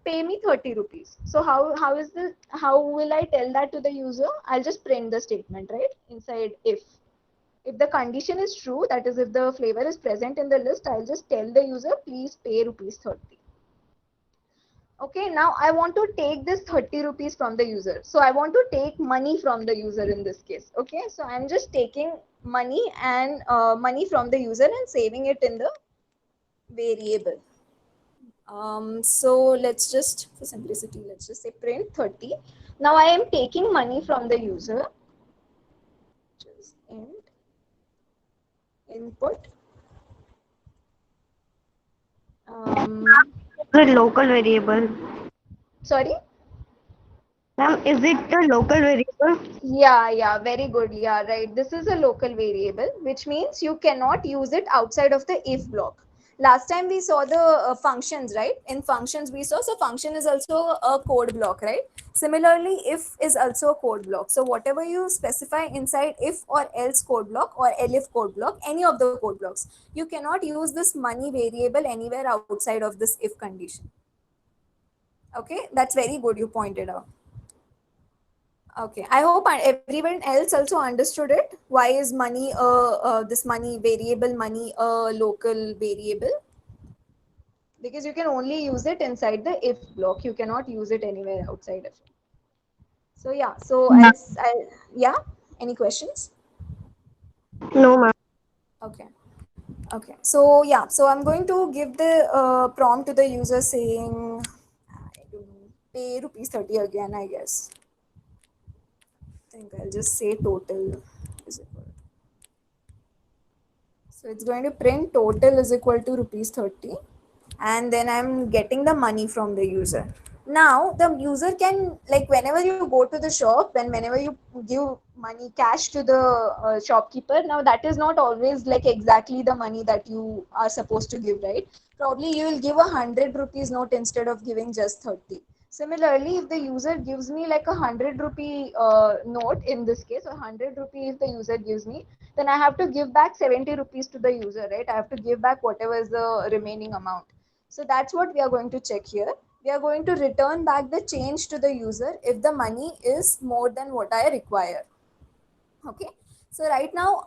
pay me 30 rupees. So how will I tell that to the user? I'll just print the statement, right? Inside if the condition is true, that is if the flavor is present in the list, I'll just tell the user, please pay rupees 30. Okay, now I want to take this 30 rupees from the user. So I want to take money from the user in this case. Okay, so I'm just taking money and money from the user and saving it in the variable. So let's just, for simplicity, let's just say print 30. Now I am taking money from the user. Just input. The local variable. Sorry. Ma'am, is it the local variable? Yeah, very good. Yeah, right. This is a local variable, which means you cannot use it outside of the if block. Last time we saw the functions, right? In functions we saw, so function is also a code block, right? Similarly, if is also a code block. So whatever you specify inside if or else code block or elif code block, any of the code blocks, you cannot use this money variable anywhere outside of this if condition. Okay, that's very good you pointed out. Okay, I hope everyone else also understood it. Why is money this money variable money a local variable? Because you can only use it inside the if block. You cannot use it anywhere outside of it. So yeah, so yeah. Any questions? No, ma'am. Okay. Okay. So yeah, so I'm going to give the prompt to the user saying, I don't know, pay rupees 30 again, I guess. I think I'll just say total is equal So it's going to print total is equal to rupees 30, and then I'm getting the money from the user. Now the user can, like, whenever you go to the shop and whenever you give money cash to the shopkeeper, now that is not always like exactly the money that you are supposed to give, right? Probably you will give 100 rupees note instead of giving just 30. Similarly, if the user gives me like 100 rupee note, in this case, 100 rupee if the user gives me, then I have to give back 70 rupees to the user, right? I have to give back whatever is the remaining amount. So that's what we are going to check here. We are going to return back the change to the user if the money is more than what I require. Okay. So right now,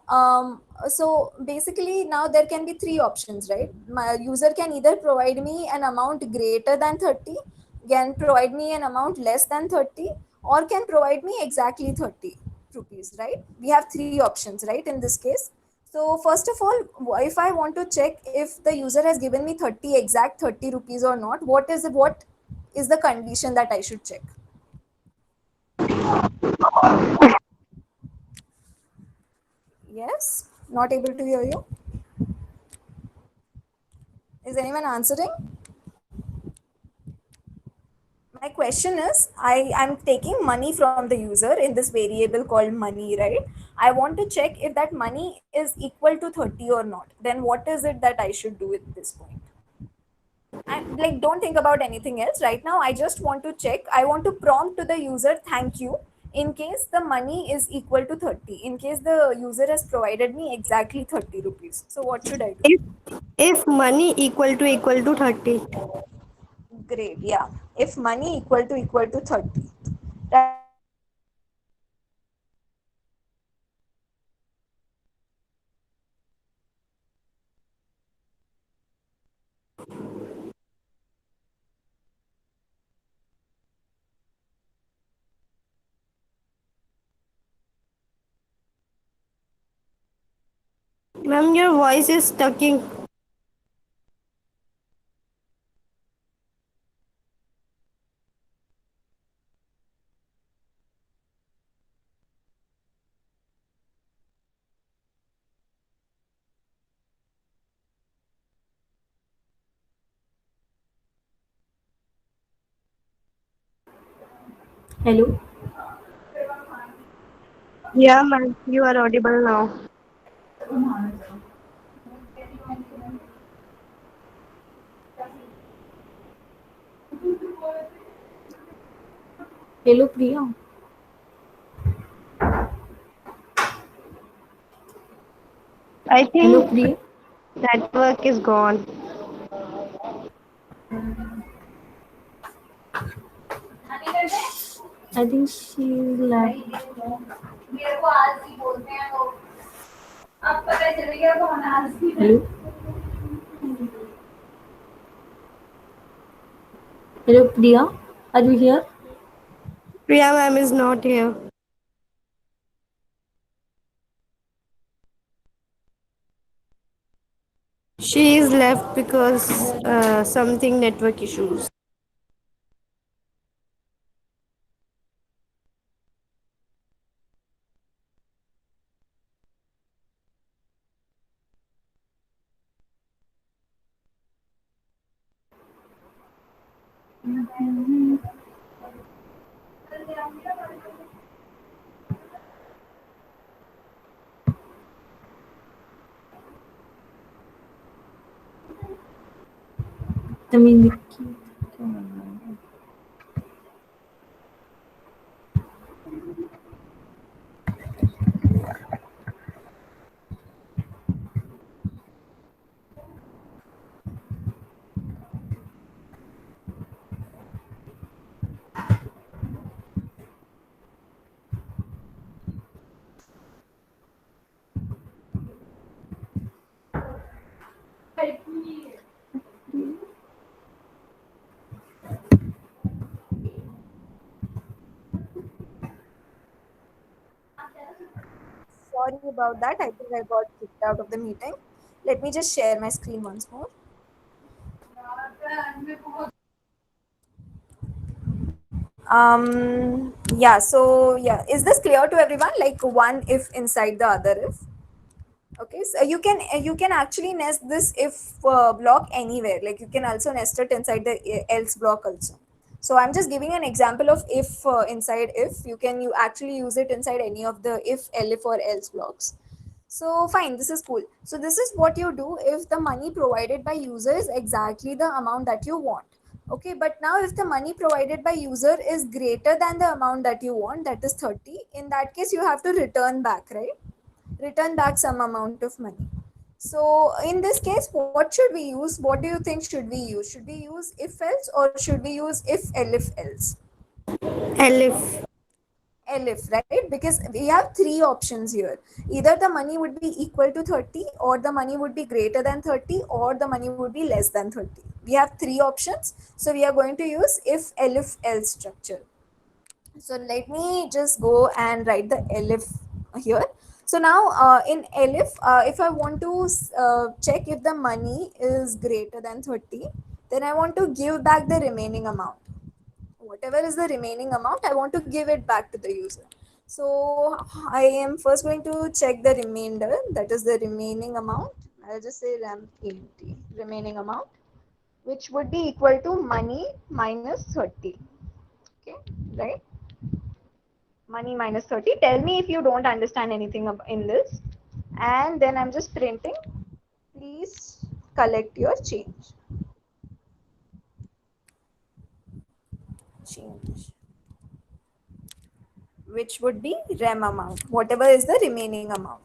so basically now there can be three options, right? My user can either provide me an amount greater than 30, can provide me an amount less than 30, or can provide me exactly 30 rupees, right? We have three options, right, in this case. So first of all, if I want to check if the user has given me 30 exact 30 rupees or not, what is the condition that I should check? Yes, not able to hear you. Is anyone answering? My question is, I'm taking money from the user in this variable called money, right? I want to check if that money is equal to 30 or not. Then what is it that I should do at this point? And like, don't think about anything else right now. I just want to check. I want to prompt to the user, thank you, in case the money is equal to 30, in case the user has provided me exactly 30 rupees. So what should I do? If money equal to 30. Great, yeah. If money equal to 30. Ma'am, your voice is stucking. Hello. Yeah, ma'am, you are audible now. Hello, Priya. I Hello, think Priya. network is gone. I think she left. Hello. Hello, Priya. Are you here? Priya ma'am is not here. She is left because something network issues. I mean, Sorry about that. I think I got kicked out of the meeting. Let me just share my screen once more. Yeah, so yeah, is this clear to everyone? Like one if inside the other if? Okay, so you can actually nest this if block anywhere. Like you can also nest it inside the else block also. So I'm just giving an example of if inside if. You actually use it inside any of the if, elif or else blocks. So fine, this is cool. So this is what you do if the money provided by user is exactly the amount that you want. Okay, but now if the money provided by user is greater than the amount that you want, that is 30, in that case you have to return back, right? Return back some amount of money. So in this case, what should we use? What do you think should we use? Should we use if else or should we use if elif else? Elif. Elif, right? Because we have three options here. Either the money would be equal to 30, or the money would be greater than 30, or the money would be less than 30. We have three options. So we are going to use if elif else structure. So let me just go and write the elif here. So now in elif, if I want to check if the money is greater than 30, then I want to give back the remaining amount. Whatever is the remaining amount, I want to give it back to the user. So I am first going to check the remainder, that is the remaining amount. I'll just say RAM80, remaining amount, which would be equal to money minus 30. Okay, right? Money minus 30. Tell me if you don't understand anything in this. And then I'm just printing, please collect your change. Which would be rem amount, whatever is the remaining amount.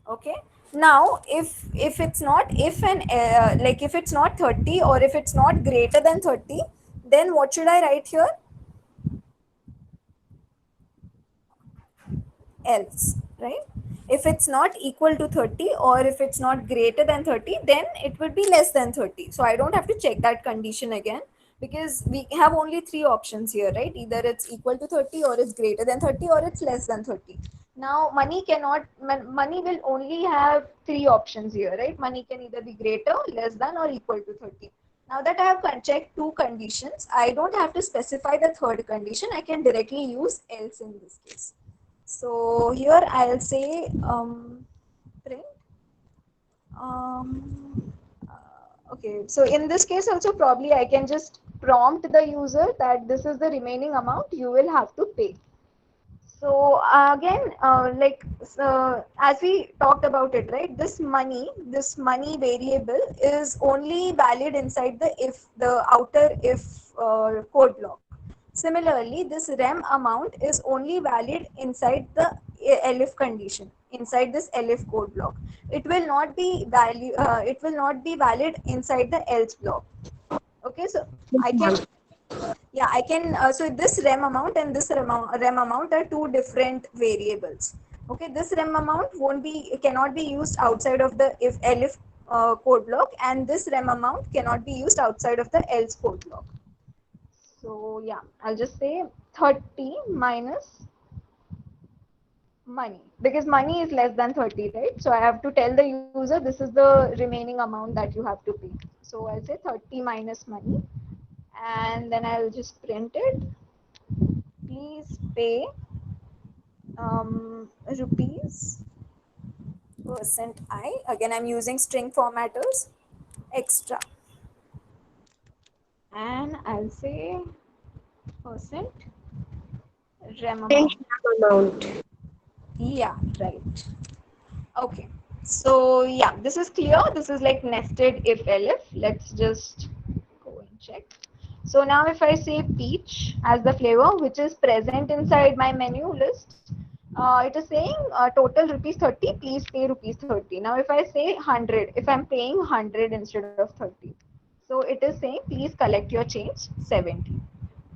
Okay, now if it's not if and like if it's not 30 or if it's not greater than 30, then what should I write here? Else, right? If it's not equal to 30 or if it's not greater than 30, then it would be less than 30. So I don't have to check that condition again, because we have only three options here, right? Either it's equal to 30 or it's greater than 30 or it's less than 30. Now money will only have three options here, right? Money can either be greater, less than, or equal to 30. Now that I have checked two conditions, I don't have to specify the third condition. I can directly use else in this case. So here I'll say print. Okay, so in this case also probably I can just prompt the user that this is the remaining amount you will have to pay. So again, as we talked about it, right? This money variable is only valid inside the outer if code block. Similarly, this rem amount is only valid inside the elif condition, inside this elif code block. It will not be valid inside the else block. Okay, so I can so this rem amount and this rem amount are two different variables. Okay, this rem amount cannot be used outside of the if elif code block, and this rem amount cannot be used outside of the else code block. So yeah, I'll just say 30 minus money, because money is less than 30, right? So I have to tell the user this is the remaining amount that you have to pay. So I'll say 30 minus money, and then I'll just print it. Please pay rupees %i. Again, I'm using string formatters extra. And I'll say percent rem amount. Yeah, right. Okay. So yeah, this is clear. This is like nested if elif. Let's just go and check. So now if I say peach as the flavor, which is present inside my menu list, it is saying total rupees 30, please pay rupees 30. Now if I say 100, if I'm paying 100 instead of 30, so it is saying please collect your change 70.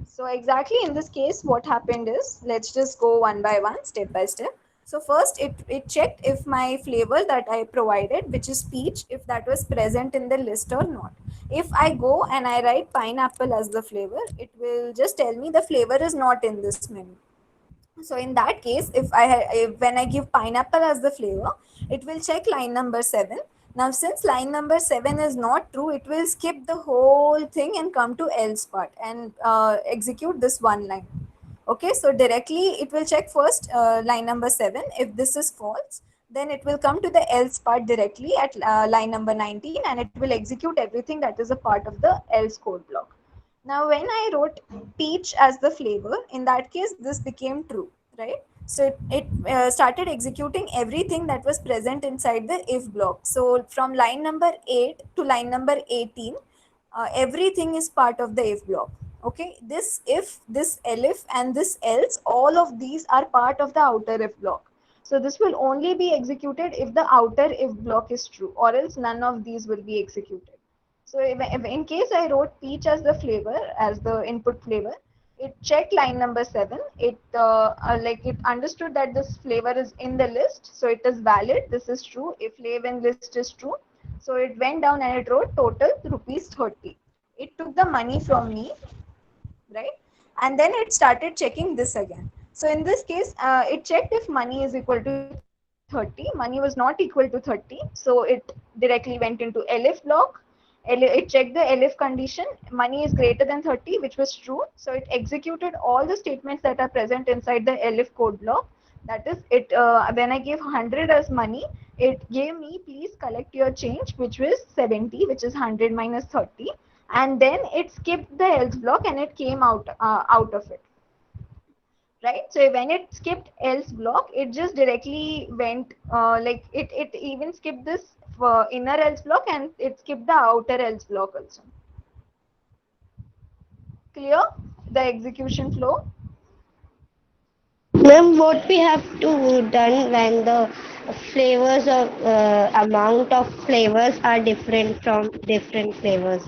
So exactly in this case, what happened is, let's just go one by one, step by step. So first it checked if my flavor that I provided, which is peach, if that was present in the list or not. If I go and I write pineapple as the flavor, it will just tell me the flavor is not in this menu. So in that case, when I give pineapple as the flavor, it will check line number 7. Now since line number 7 is not true, it will skip the whole thing and come to else part and execute this one line. Okay, so directly it will check first line number 7. If this is false, then it will come to the else part directly at line number 19, and it will execute everything that is a part of the else code block. Now, when I wrote peach as the flavor, in that case, this became true, right? So it started executing everything that was present inside the if block. So from line number 8 to line number 18, everything is part of the if block. Okay, this if, this elif, and this else, all of these are part of the outer if block. So this will only be executed if the outer if block is true, or else none of these will be executed. So if in case I wrote peach as the flavor, as the input flavor, it checked line number 7. It understood that this flavor is in the list, so it is valid. This is true. If flavor in list is true, so it went down and it wrote total rupees 30. It took the money from me, right? And then it started checking this again. So in this case, it checked if money is equal to 30. Money was not equal to 30, so it directly went into elif block. It checked the elif condition. Money is greater than 30, which was true. So it executed all the statements that are present inside the elif code block. That is, it when I gave 100 as money, it gave me please collect your change, which was 70, which is 100 minus 30, and then it skipped the else block and it came out of it, right? So when it skipped else block, it just directly went it even skipped this inner else block, and it skipped the outer else block also. Clear the execution flow? Ma'am, what we have to done when the flavors of amount of flavors are different from different flavors?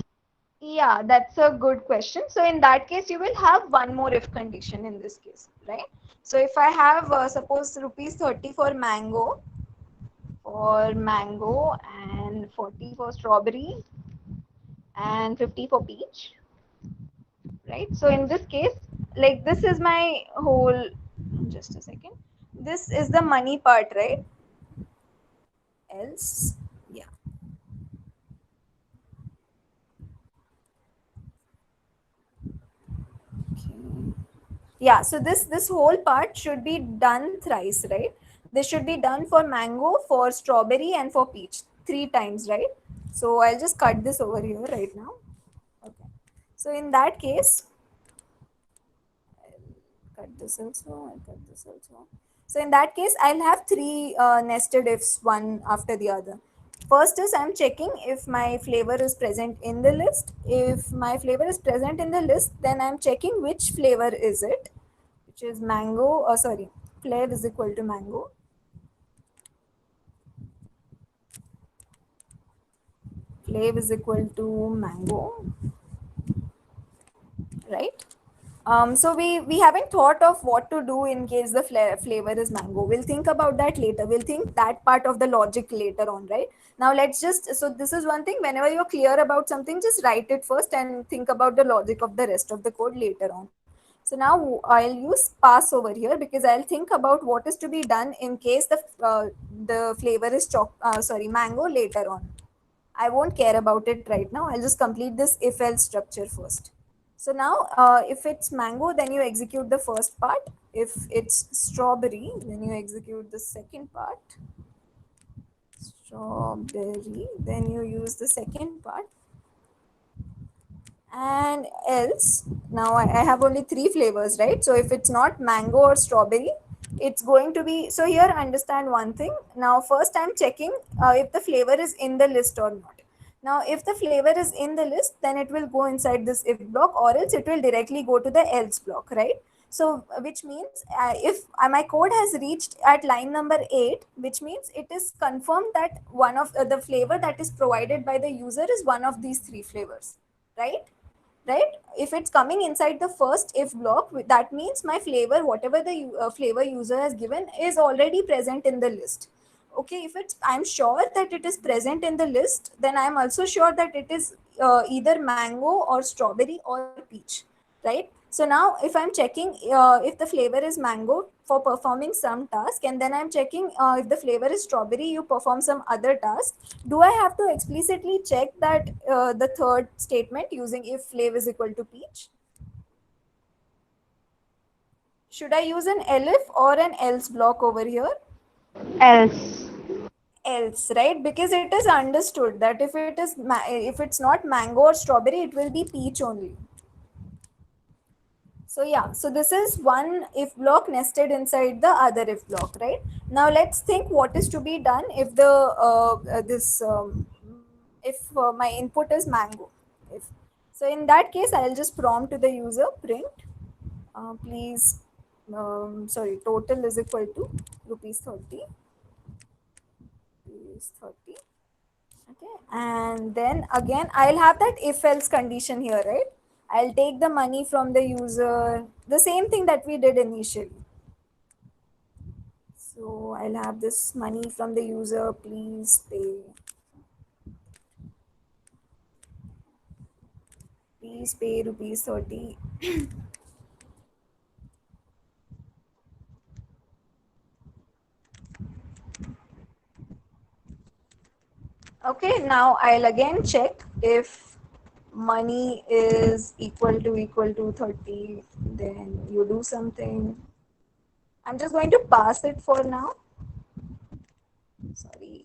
Yeah, that's a good question. So in that case, you will have one more if condition in this case, right? So if I have suppose rupees 30 for mango, and 40 for strawberry, and 50 for peach, right? So in this case, like this is my whole, just a second, this is the money part, right? Else, yeah. Okay. Yeah, so this whole part should be done thrice, right? This should be done for mango, for strawberry, and for peach 3 times, right? So I'll just cut this over here right now. Okay, so in that case, cut this also, I'll cut this also. So in that case, I'll have 3 nested ifs, one after the other. First is I'm checking if my flavor is present in the list. If my flavor is present in the list, then I'm checking which flavor is it, which is mango, flav is equal to mango. Flav is equal to mango, right? So we haven't thought of what to do in case the flavor is mango. We'll think about that later. We'll think that part of the logic later on, right? Now let's just, so this is one thing, whenever you're clear about something, just write it first and think about the logic of the rest of the code later on. So now I'll use pass over here because I'll think about what is to be done in case the flavor is mango later on. I won't care about it right now. I'll just complete this if else structure first. So now if it's mango, then you execute the first part. If it's strawberry, then you execute the second part. Strawberry, then you use the second part. And else, now I have only 3 flavors, right? So if it's not mango or strawberry, it's going to be, so here understand one thing. Now first I'm checking if the flavor is in the list or not. Now if the flavor is in the list, then it will go inside this if block, or else it will directly go to the else block, right? So which means if my code has reached at line number 8, which means it is confirmed that one of the flavor that is provided by the user is one of these 3 flavors, right? Right? If it's coming inside the first if block, that means my flavor, whatever the flavor user has given, is already present in the list. Okay, if it's, I'm sure that it is present in the list, then I'm also sure that it is either mango or strawberry or peach, right? So now if I'm checking if the flavor is mango for performing some task, and then I'm checking if the flavor is strawberry, you perform some other task, do I have to explicitly check that the third statement using if flavor is equal to peach? Should I use an elif or an else block over here? Else. Else, right? Because it is understood that if it is if it's not mango or strawberry, it will be peach only. So yeah, so this is one if block nested inside the other if block, right? Now let's think what is to be done if the this if my input is mango. If so, in that case, I'll just prompt to the user print. Please, sorry, total is equal to rupees 30. Rupees 30. Okay, and then again I'll have that if else condition here, right? I'll take the money from the user, the same thing that we did initially. So I'll have this money from the user, please pay rupees 30. Okay, now I'll again check if money is equal to 30, then you do something. I'm just going to pass it for now. Sorry.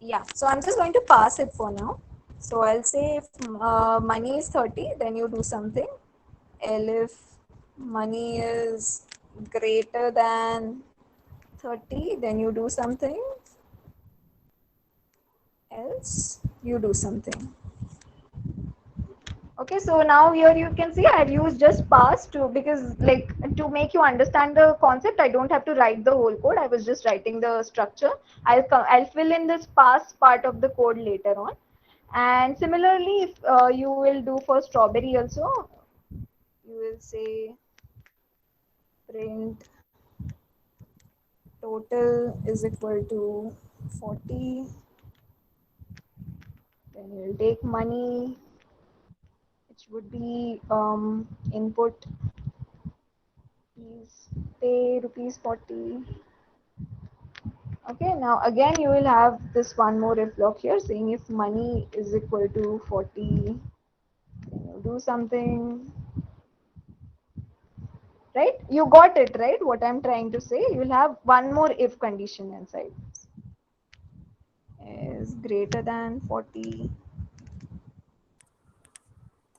Yeah, so I'm just going to pass it for now. So I'll say if money is 30, then you do something. If money is greater than 30, then you do something else, you do something. Okay, so now here you can see I've used just pass to, because like to make you understand the concept, I don't have to write the whole code. I was just writing the structure. I'll fill in this pass part of the code later on. And similarly, if you will do for strawberry also, you will say print total is equal to 40. Then you will take money, which would be input, please pay rupees 40. Okay, now again you will have this one more if block here saying if money is equal to 40, then you do something. Right? You got it, right? What I'm trying to say, you will have one more if condition inside. Is greater than 40,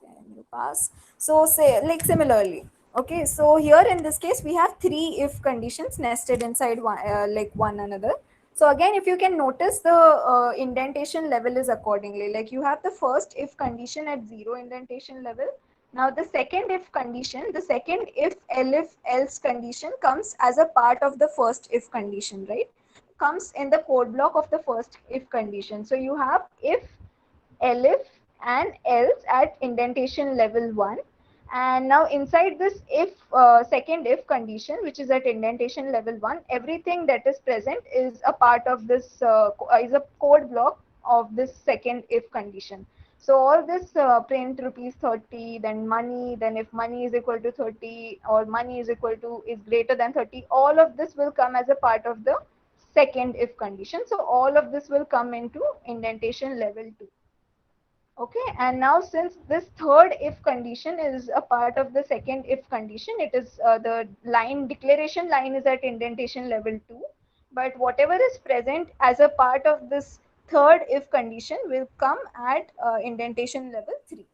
then you pass. So say like similarly. Okay, so here in this case we have three if conditions nested inside one, like one another. So again, if you can notice, the indentation level is accordingly. Like you have the first if condition at 0 indentation level. Now the second if condition, the second if else condition comes as a part of the first if condition, right? Comes in the code block of the first if condition. So you have if, elif, and else at indentation level 1. And now inside this if second if condition, which is at indentation level 1, everything that is present is a part of this is a code block of this second if condition. So all this print rupees 30, then money, then if money is equal to 30 or money is equal to is greater than 30, all of this will come as a part of the second if condition. So all of this will come into indentation level 2. Okay, and now since this third if condition is a part of the second if condition, it is the line declaration line is at indentation level 2, but whatever is present as a part of this third if condition will come at indentation level 3.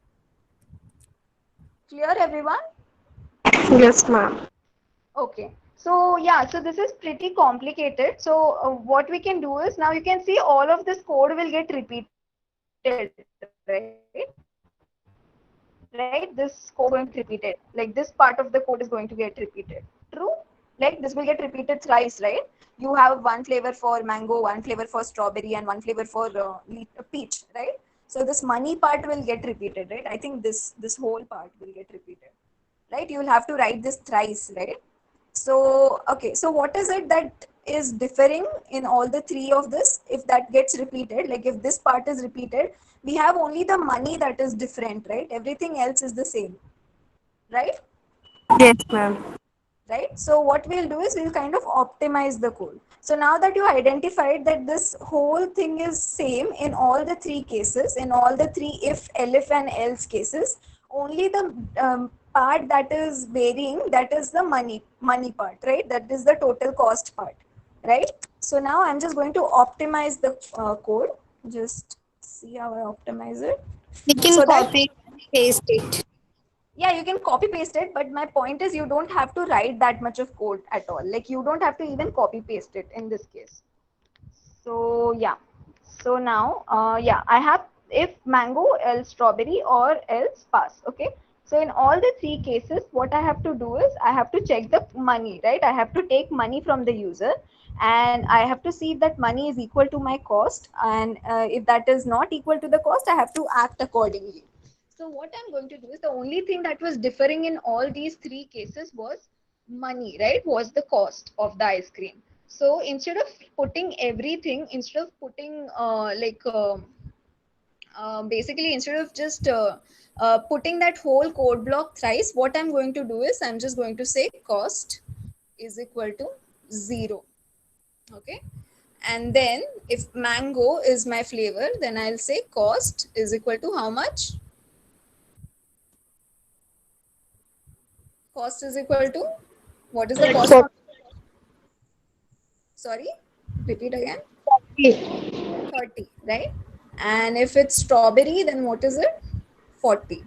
Clear, everyone? Yes, ma'am. Okay, so yeah, so this is pretty complicated. So what we can do is, now you can see all of this code will get repeated, right? This code going to repeated, like this part of the code is going to get repeated. True? Like this will get repeated thrice, right? You have one flavor for mango, one flavor for strawberry, and one flavor for peach, right? So this money part will get repeated, right? I think this whole part will get repeated, right? You will have to write this thrice, right? So, okay, so what is it that is differing in all the three of this? If that gets repeated, like if this part is repeated, we have only the money that is different, right? Everything else is the same, right? Yes, ma'am. right? So what we'll do is we'll kind of optimize the code. So now that you identified that this whole thing is same in all the three cases, in all the three if, elif and else cases, only the part that is varying, that is the money part, right? That is the total cost part, right? So now I'm just going to optimize the code. Just see how I optimize it. We can So that- copy and paste it. Yeah, you can copy paste it, but my point is you don't have to write that much of code at all. Like you don't have to even copy paste it in this case. So yeah, so now yeah, I have if mango, else strawberry, or else pass. Okay, so in all the three cases what I have to do is I have to check the money, right? I have to take money from the user and I have to see if that money is equal to my cost, and if that is not equal to the cost, I have to act accordingly. So what I'm going to do is the only thing that was differing in all these three cases was money, right? Was the cost of the ice cream. So instead of putting everything, instead of putting basically instead of just putting that whole code block thrice, what I'm going to do is I'm just going to say cost is equal to 0. Okay. And then if mango is my flavor, then I'll say cost is equal to how much? Cost is equal to, what is the cost? Sorry, repeat again. 30, right? And if it's strawberry, then what is it? 40.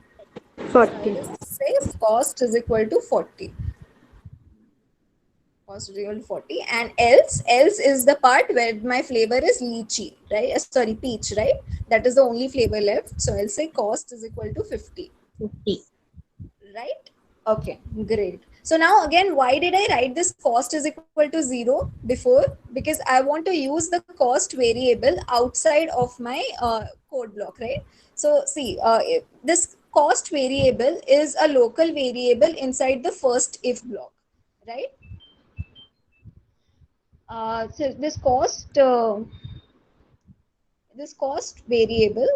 40. Say cost is equal to 40. Cost is equal to 40. And else is the part where my flavor is lychee, right? Sorry, peach, right? That is the only flavor left. So I'll say cost is equal to 50. 50. Right? Okay, great. So now again, why did I write this cost is equal to 0 before? Because I want to use the cost variable outside of my code block, right? So see, this cost variable is a local variable inside the first if block, right? So this cost variable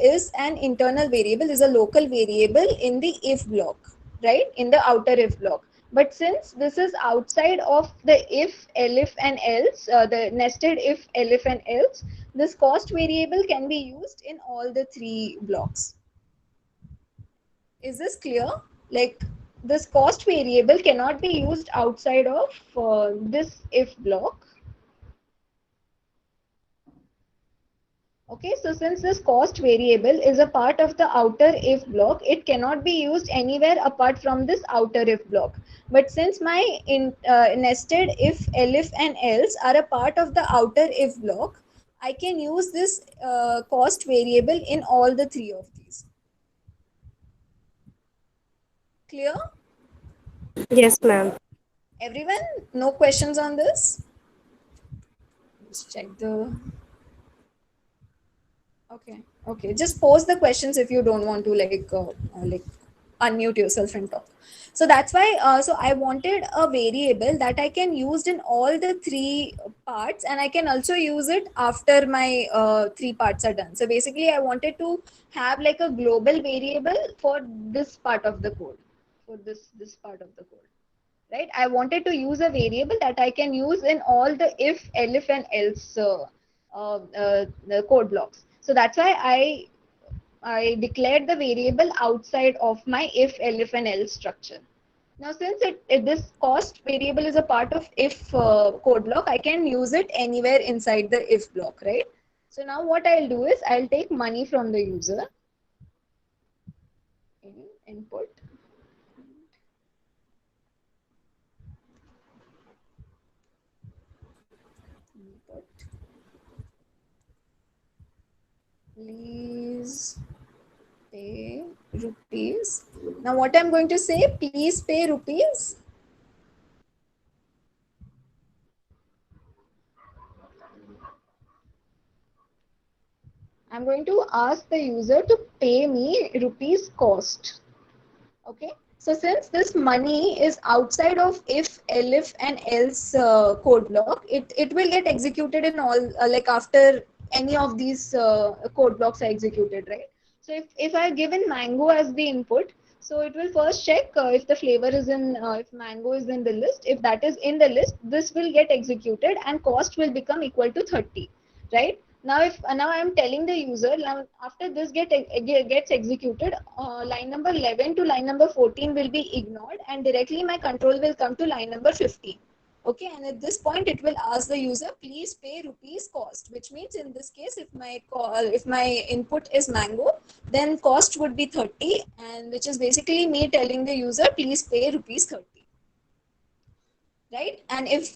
is an internal variable, is a local variable in the if block, right? In the outer if block. But since this is outside of the if, elif and else, the nested if, elif and else, this cost variable can be used in all the three blocks. Is this clear? Like this cost variable cannot be used outside of this if block. Okay, so since this cost variable is a part of the outer if block, it cannot be used anywhere apart from this outer if block. But since my nested if, elif and else are a part of the outer if block, I can use this cost variable in all the three of these. Clear? Yes, ma'am. Everyone, no questions on this? Let's check the... Okay, just pose the questions if you don't want to like unmute yourself and talk. So that's why so I wanted a variable that I can use in all the three parts, and I can also use it after my three parts are done. So basically I wanted to have like a global variable for this part of the code, for this part of the code, right? I wanted to use a variable that I can use in all the if, elif and else the code blocks. So that's why I declared the variable outside of my if, elif and else structure. Now since this cost variable is a part of if code block, I can use it anywhere inside the if block, right? So now what I'll do is I'll take money from the user in input. Please pay rupees. Now what I'm going to say, please pay rupees. I'm going to ask the user to pay me rupees cost. Okay. So since this money is outside of if, elif and else code block, it will get executed in all like after any of these code blocks are executed, right? So if I given mango as the input, So it will first check if the flavor is in, if mango is in the list. If that is in the list, this will get executed and cost will become equal to 30, right? Now, if now I am telling the user, now after this gets executed, line number 11 to line number 14 will be ignored, and directly my control will come to line number 15. Okay, and at this point it will ask the user, please pay rupees cost, which means in this case, if my input is mango, then cost would be 30, and which is basically me telling the user, please pay rupees 30, right? And if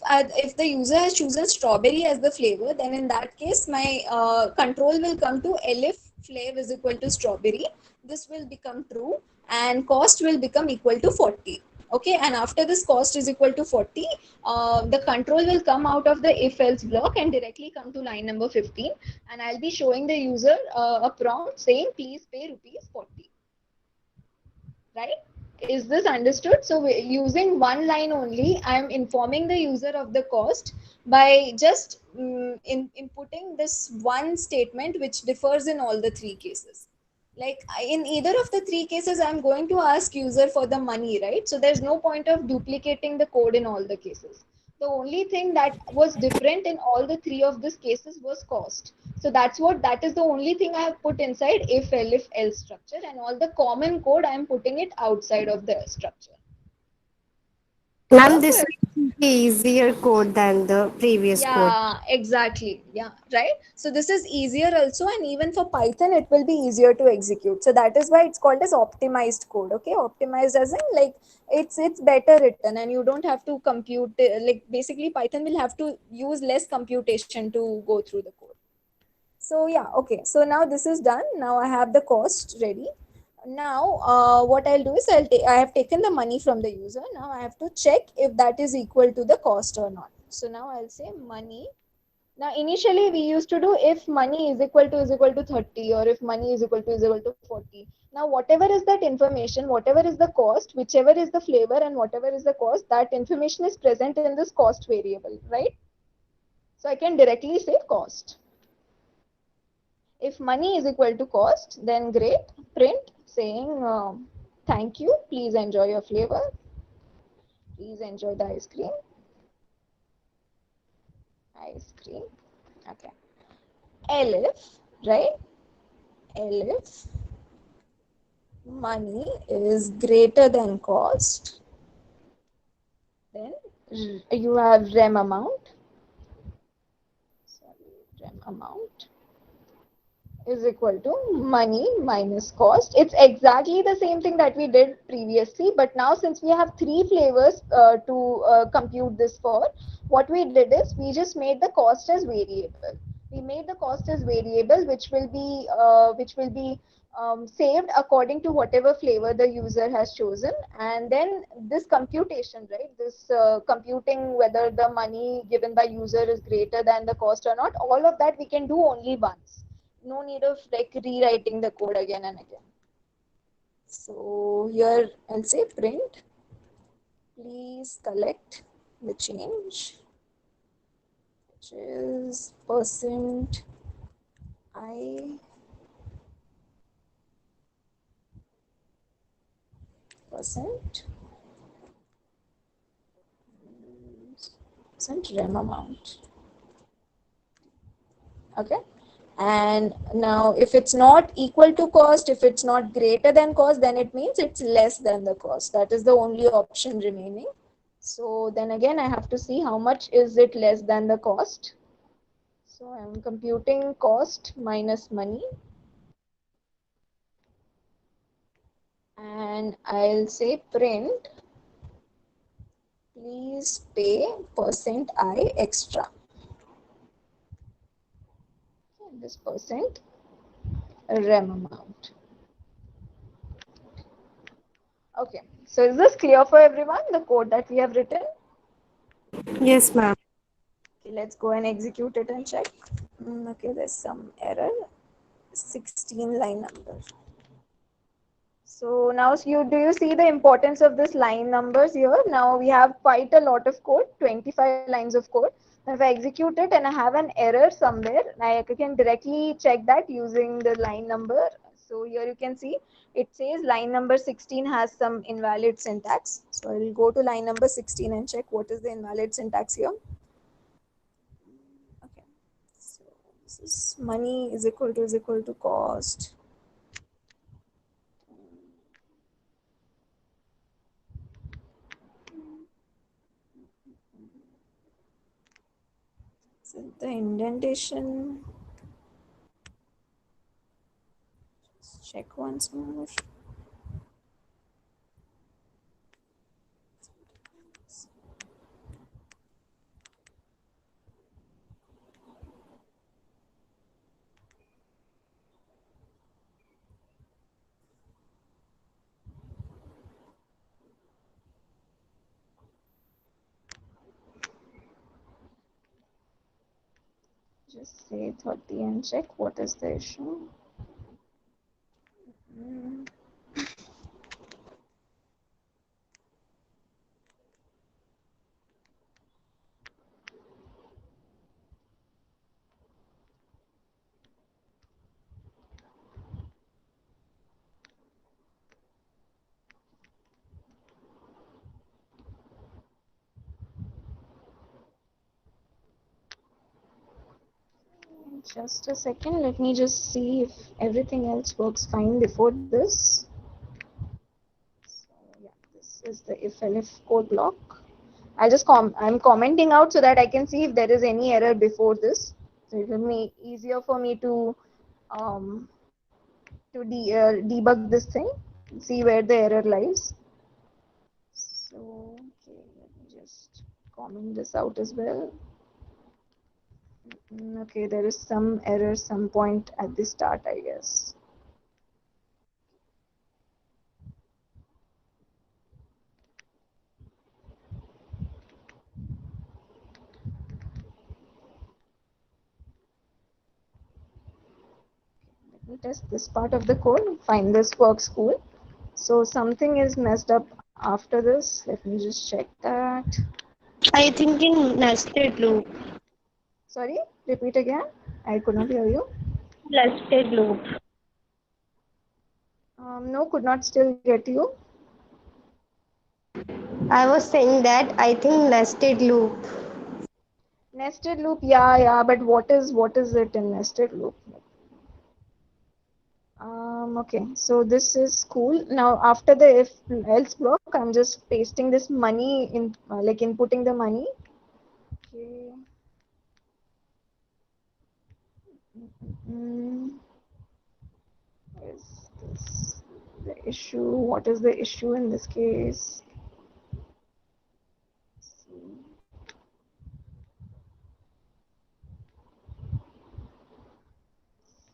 the user has chosen strawberry as the flavor, then in that case my control will come to elif flav is equal to strawberry. This will become true, and cost will become equal to 40. Okay, and after this cost is equal to 40, the control will come out of the if else block and directly come to line number 15, and I'll be showing the user a prompt saying please pay rupees 40, right? Is this understood? So using one line only, I'm informing the user of the cost by just inputting this one statement which differs in all the three cases. Like in either of the three cases, I'm going to ask user for the money, right? So there's no point of duplicating the code in all the cases. The only thing that was different in all the three of these cases was cost. So that is the only thing I have put inside if else structure, and all the common code I am putting it outside of the structure. Ma'am, this will be easier code than the previous code. Yeah, exactly. Yeah, right. So this is easier also, and even for Python, it will be easier to execute. So that is why it's called as optimized code. Okay, optimized as in like it's better written, and you don't have to compute. Like basically, Python will have to use less computation to go through the code. So yeah, okay. So now this is done. Now I have the cost ready. Now what I'll do is I have taken the money from the user. Now I have to check if that is equal to the cost or not. So now I'll say money. Now initially we used to do if money is equal to 30, or if money is equal to 40. Now whatever is that information, whatever is the cost, whichever is the flavor and whatever is the cost, that information is present in this cost variable, right? So I can directly say cost. If money is equal to cost, then great, print saying thank you, please enjoy your flavor, please enjoy the ice cream. Okay. Elif, right? Elif money is greater than cost, then you have rem amount. Rem amount is equal to money minus cost. It's exactly the same thing that we did previously, but now since we have three flavors to compute this for, what we did is we just made the cost as variable. We made the cost as variable, which will be saved according to whatever flavor the user has chosen, and then this computation, right? This computing whether the money given by user is greater than the cost or not. All of that we can do only once. No need of like rewriting the code again and again. So here I'll say print, please collect the change, which is percent I percent rem amount. Okay. And now if it's not equal to cost, if it's not greater than cost, then it means it's less than the cost. That is the only option remaining. So then again, I have to see how much is it less than the cost. So I'm computing cost minus money. And I'll say print, please pay percent I extra. This percent rem amount. Okay, so is this clear for everyone, the code that we have written? Yes, ma'am. Okay, let's go and execute it and check. Okay, there's some error. 16 line number. So now do you see the importance of this line numbers here? Now we have quite a lot of code, 25 lines of code. Now if I execute it and I have an error somewhere, I can directly check that using the line number So here you can see it says line number 16 has some invalid syntax. So I will go to line number 16 and check what is the invalid syntax here. Okay. So this is money is equal to cost. So the indentation. Let's check once more. Just say 30 and check what is the issue. Just a second, let me just see if everything else works fine before this. So yeah, this is the if-elif code block. I'm commenting out so that I can see if there is any error before this. So it will be easier for me to debug this thing, see where the error lies. So okay, let me just comment this out as well. Okay, there is some error some point at the start, I guess. Let me test this part of the code. Fine, this works cool. So something is messed up after this. Let me just check that. I think in nested loop. Sorry, repeat again. I could not hear you. Nested loop. No, could not still get you. I was saying that I think nested loop. Nested loop, yeah, but what is it in nested loop? Okay, so this is cool. Now after the if else block, I'm just pasting this money in, like inputting the money. Okay. Is this the issue? What is the issue in this case?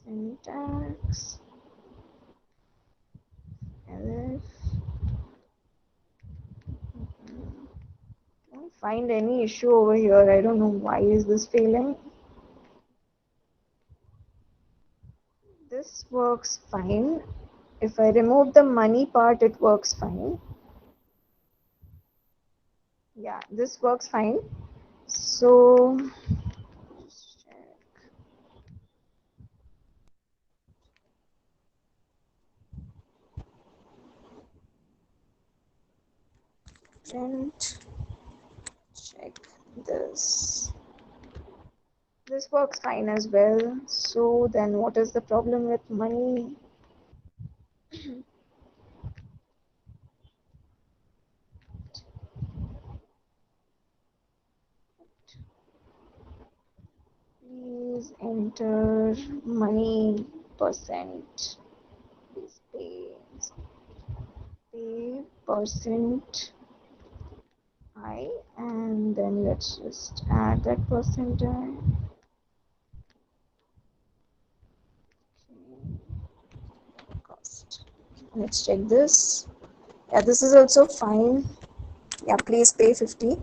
Syntax. Elif. Don't find any issue over here. I don't know why is this failing. This works fine. If I remove the money part, it works fine. Yeah, this works fine. So just check. Print. Check this. This works fine as well. So then what is the problem with money? Please enter money percent. Please pay percent I, and then let's just add that percent I. Cost. Let's check this. Yeah, this is also fine. Yeah, please pay 50.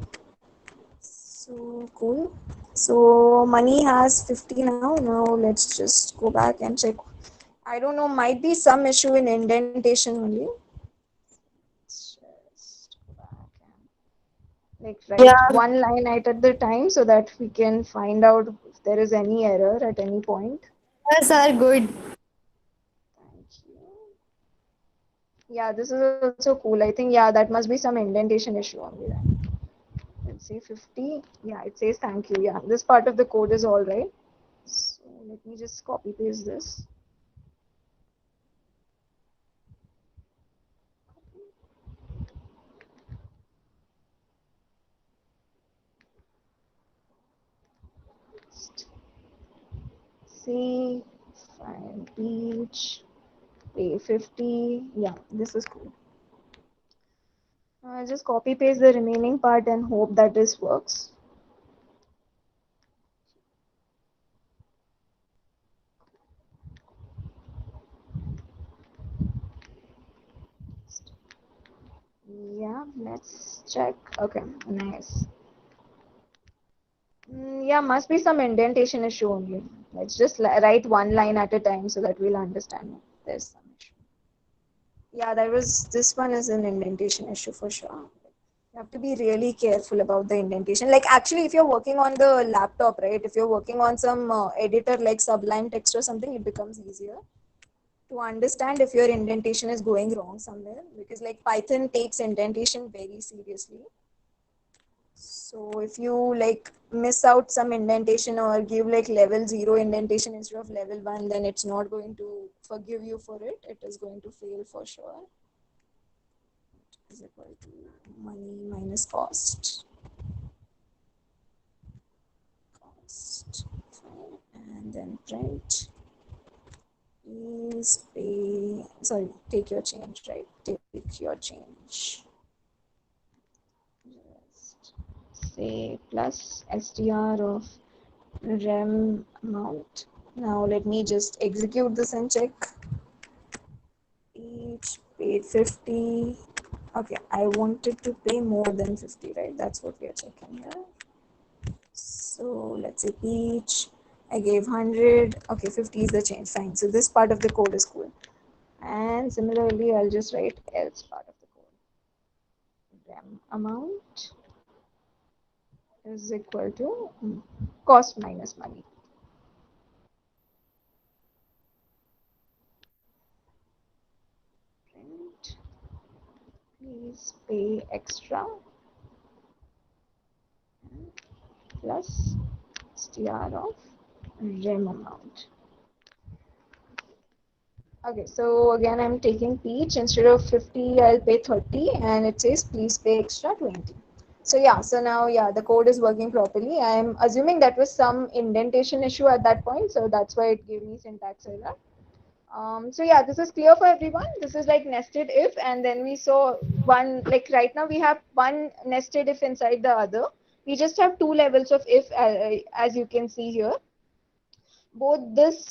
So cool. So money has 50 now. Now let's just go back and check. I don't know, might be some issue in indentation only. Let's just go back and like write one line at the time so that we can find out if there is any error at any point. Errors are good. Thank Yeah, this is also cool. I think, yeah, that must be some indentation issue only then. Let's say 50. Yeah, it says thank you. Yeah, this part of the code is all right. So let me just copy paste this. See, find each, pay 50. Yeah, this is cool. I'll just copy paste the remaining part and hope that this works. Yeah, let's check. Okay, nice. Yeah, must be some indentation issue only. Let's just write one line at a time so that we'll understand. There's some issue. Yeah, this one is an indentation issue for sure. You have to be really careful about the indentation. Like actually, if you're working on the laptop, right? If you're working on some editor like Sublime Text or something, it becomes easier to understand if your indentation is going wrong somewhere, because like Python takes indentation very seriously. So if you like miss out some indentation or give like level 0 indentation instead of level 1, then it's not going to forgive you for it. It is going to fail for sure. Is equal to money minus cost. Fine. And then print is pay. Sorry, take your change, right? Take your change. Just say plus str of rem amount. Now let me just execute this and check. Each paid 50. Okay, I wanted to pay more than 50, right? That's what we are checking here. So let's say each, I gave 100. Okay, 50 is the change. Fine. So this part of the code is cool. And similarly, I'll just write else part of the code. Rem amount is equal to cost minus money. Print, please pay extra plus str of rem amount. Okay, so again I'm taking peach. Instead of 50, I'll pay 30, and it says please pay extra 20. So yeah, so now yeah, the code is working properly. I'm assuming that was some indentation issue at that point, so that's why it gave me syntax error. So yeah, this is clear for everyone. This is like nested if, and then we saw one, like right now we have one nested if inside the other. We just have two levels of if, as you can see here. Both this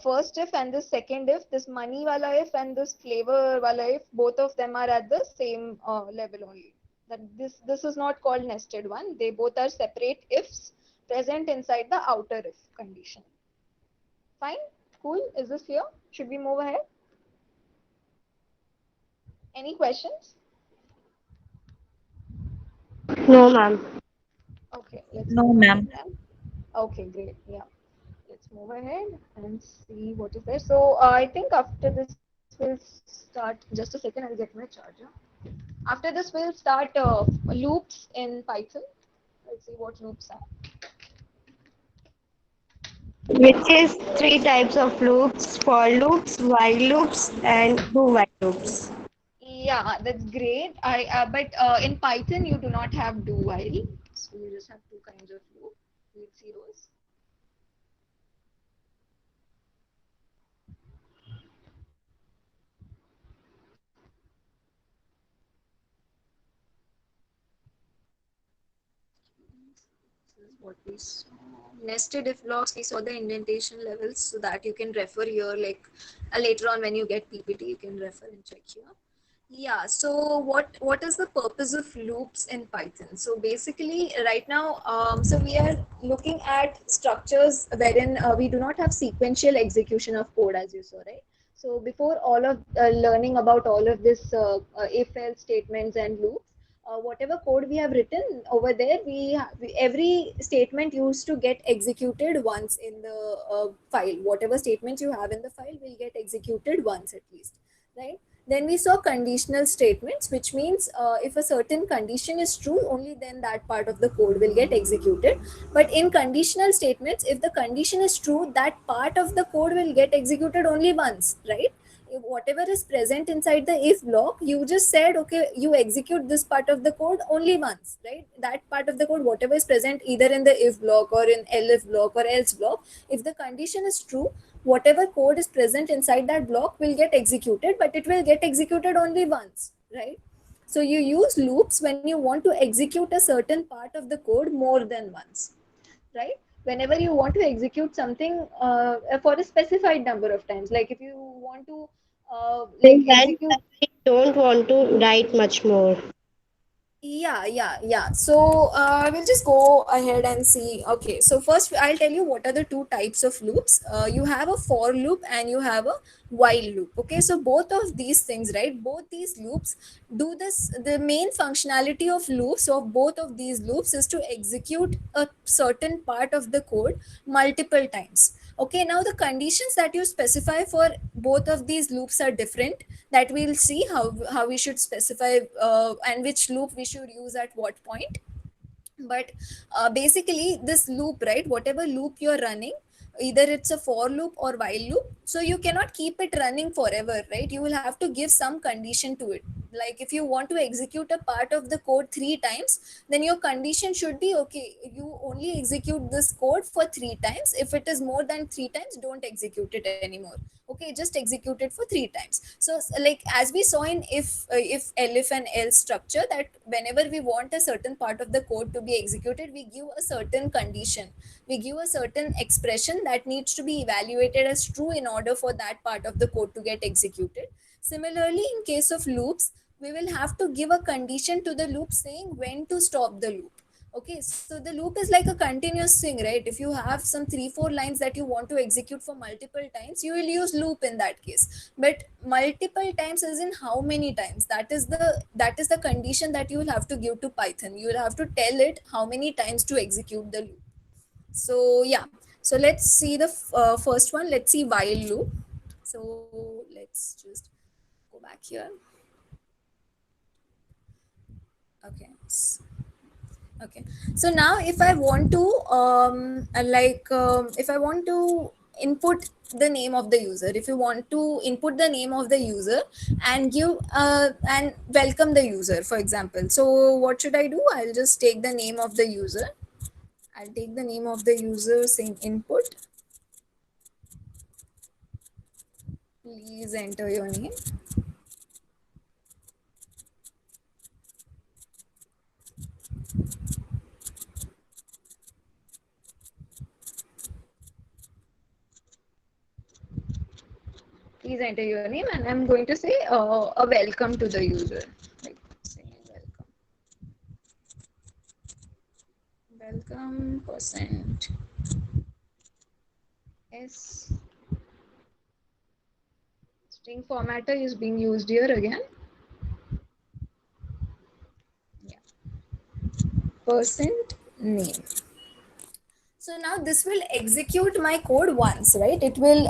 first if and this second if, this money wala if and this flavor wala if, both of them are at the same level only. That this is not called nested one. They both are separate ifs present inside the outer if condition. Fine, cool. Is this clear? Should we move ahead? Any questions? No, ma'am. Okay, let's No, move ahead ma'am. then. Okay, great. Yeah, let's move ahead and see what is there. So I think after this we'll start. Just a second, I'll get my charger. After this, we'll start loops in Python. Let's see what loops are. Which is three types of loops: for loops, while loops, and do while loops. Yeah, that's great. But in Python you do not have do while, so you just have two kinds of loop with zeros. This is what we saw. Nested if blocks, we saw the indentation levels, so that you can refer here, like later on when you get PPT, you can refer and check here. Yeah, so what is the purpose of loops in Python? So basically, right now, so we are looking at structures wherein we do not have sequential execution of code, as you saw, right? So before all of learning about all of this if-else statements and loops, whatever code we have written over there, every statement used to get executed once in the file. Whatever statements you have in the file will get executed once at least, right? Then we saw conditional statements, which means if a certain condition is true, only then that part of the code will get executed. But in conditional statements, if the condition is true, that part of the code will get executed only once, right? If whatever is present inside the if block, you just said, okay, you execute this part of the code only once, right? That part of the code, whatever is present either in the if block or in elif block or else block, if the condition is true, whatever code is present inside that block will get executed, but it will get executed only once, right? So you use loops when you want to execute a certain part of the code more than once, right? Whenever you want to execute something for a specified number of times, like if you want to like In that, execute. I don't want to write much more. Yeah. So we'll just go ahead and see. Okay, so first I'll tell you what are the two types of loops. You have a for loop and you have a while loop. Okay, so both of these things, right? Both these loops do this. The main functionality of loops, of both of these loops, is to execute a certain part of the code multiple times. Okay, now the conditions that you specify for both of these loops are different, that we'll see how we should specify and which loop we should use at what point. But basically this loop, right, whatever loop you're running, either it's a for loop or while loop, so you cannot keep it running forever, right? You will have to give some condition to it. Like if you want to execute a part of the code 3 times, then your condition should be, okay, you only execute this code for 3 times. If it is more than 3 times, don't execute it anymore. Okay, just execute it for 3 times. So like as we saw in if elif and else structure, that whenever we want a certain part of the code to be executed, we give a certain condition, we give a certain expression that needs to be evaluated as true in order for that part of the code to get executed. Similarly, in case of loops, we will have to give a condition to the loop saying when to stop the loop. Okay, so the loop is like a continuous thing, right? If you have some 3 4 lines that you want to execute for multiple times, you will use loop in that case. But multiple times is in how many times, that is the condition that you will have to give to Python. You will have to tell it how many times to execute the loop. So yeah, so let's see the first one. Let's see while loop. So let's just go back here. Okay. Okay, so now if I want to if I want to input the name of the user, if you want to input the name of the user and give and welcome the user, for example, so what should I do? I'll just take the name of the user. I'll take the name of the user saying input. Please enter your name. Please enter your name, and I'm going to say a welcome to the user. Like saying welcome percent s. String formatter is being used here again. Yeah. Percent name. So now this will execute my code once, right? It will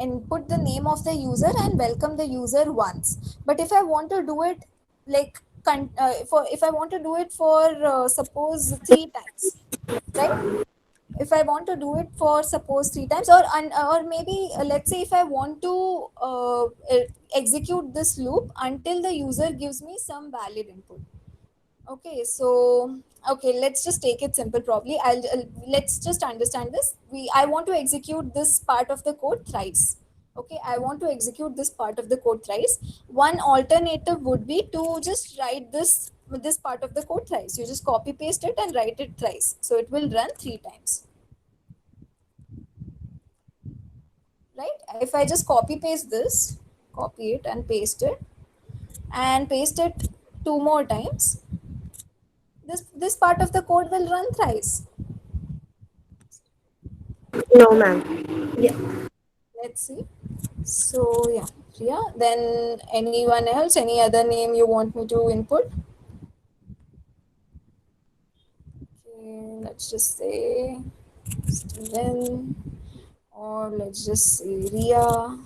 input the name of the user and welcome the user once. But if I want to do it like if I want to do it for suppose 3 times, right? If I want to do it for suppose 3 times, or maybe let's say if I want to execute this loop until the user gives me some valid input. Okay, so okay, let's just take it simple probably. Let's just understand this. I want to execute this part of the code thrice. Okay, I want to execute this part of the code thrice. One alternative would be to just write this part of the code thrice. You just copy paste it and write it thrice. So it will run 3 times. Right? If I just copy paste this, copy it and paste it 2 more times, this part of the code will run thrice. No, ma'am. Yeah. Let's see. So yeah, Priya. Then anyone else? Any other name you want me to input? Okay, let's just say Steven, or let's just say Ria.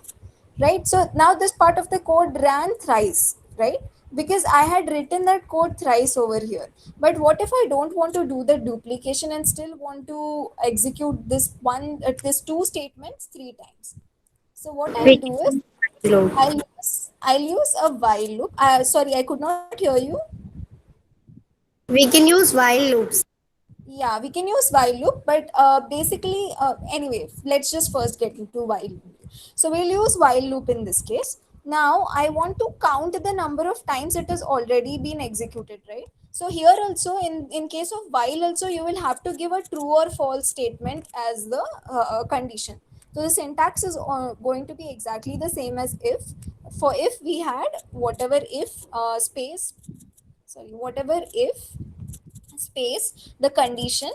right? So now this part of the code ran thrice, right? Because I had written that code thrice over here. But what if I don't want to do the duplication and still want to execute this two statements three times? So what I'll We do is can loop. I'll use a while loop. Sorry, I could not hear you. We can use while loops. Yeah, we can use while loop, but basically, anyway, let's just first get into while loop. So we'll use while loop in this case. Now I want to count the number of times it has already been executed, right? So here also, in case of while also, you will have to give a true or false statement as the condition. So the syntax is going to be exactly the same as if. For if we had whatever if space, sorry, whatever if space the condition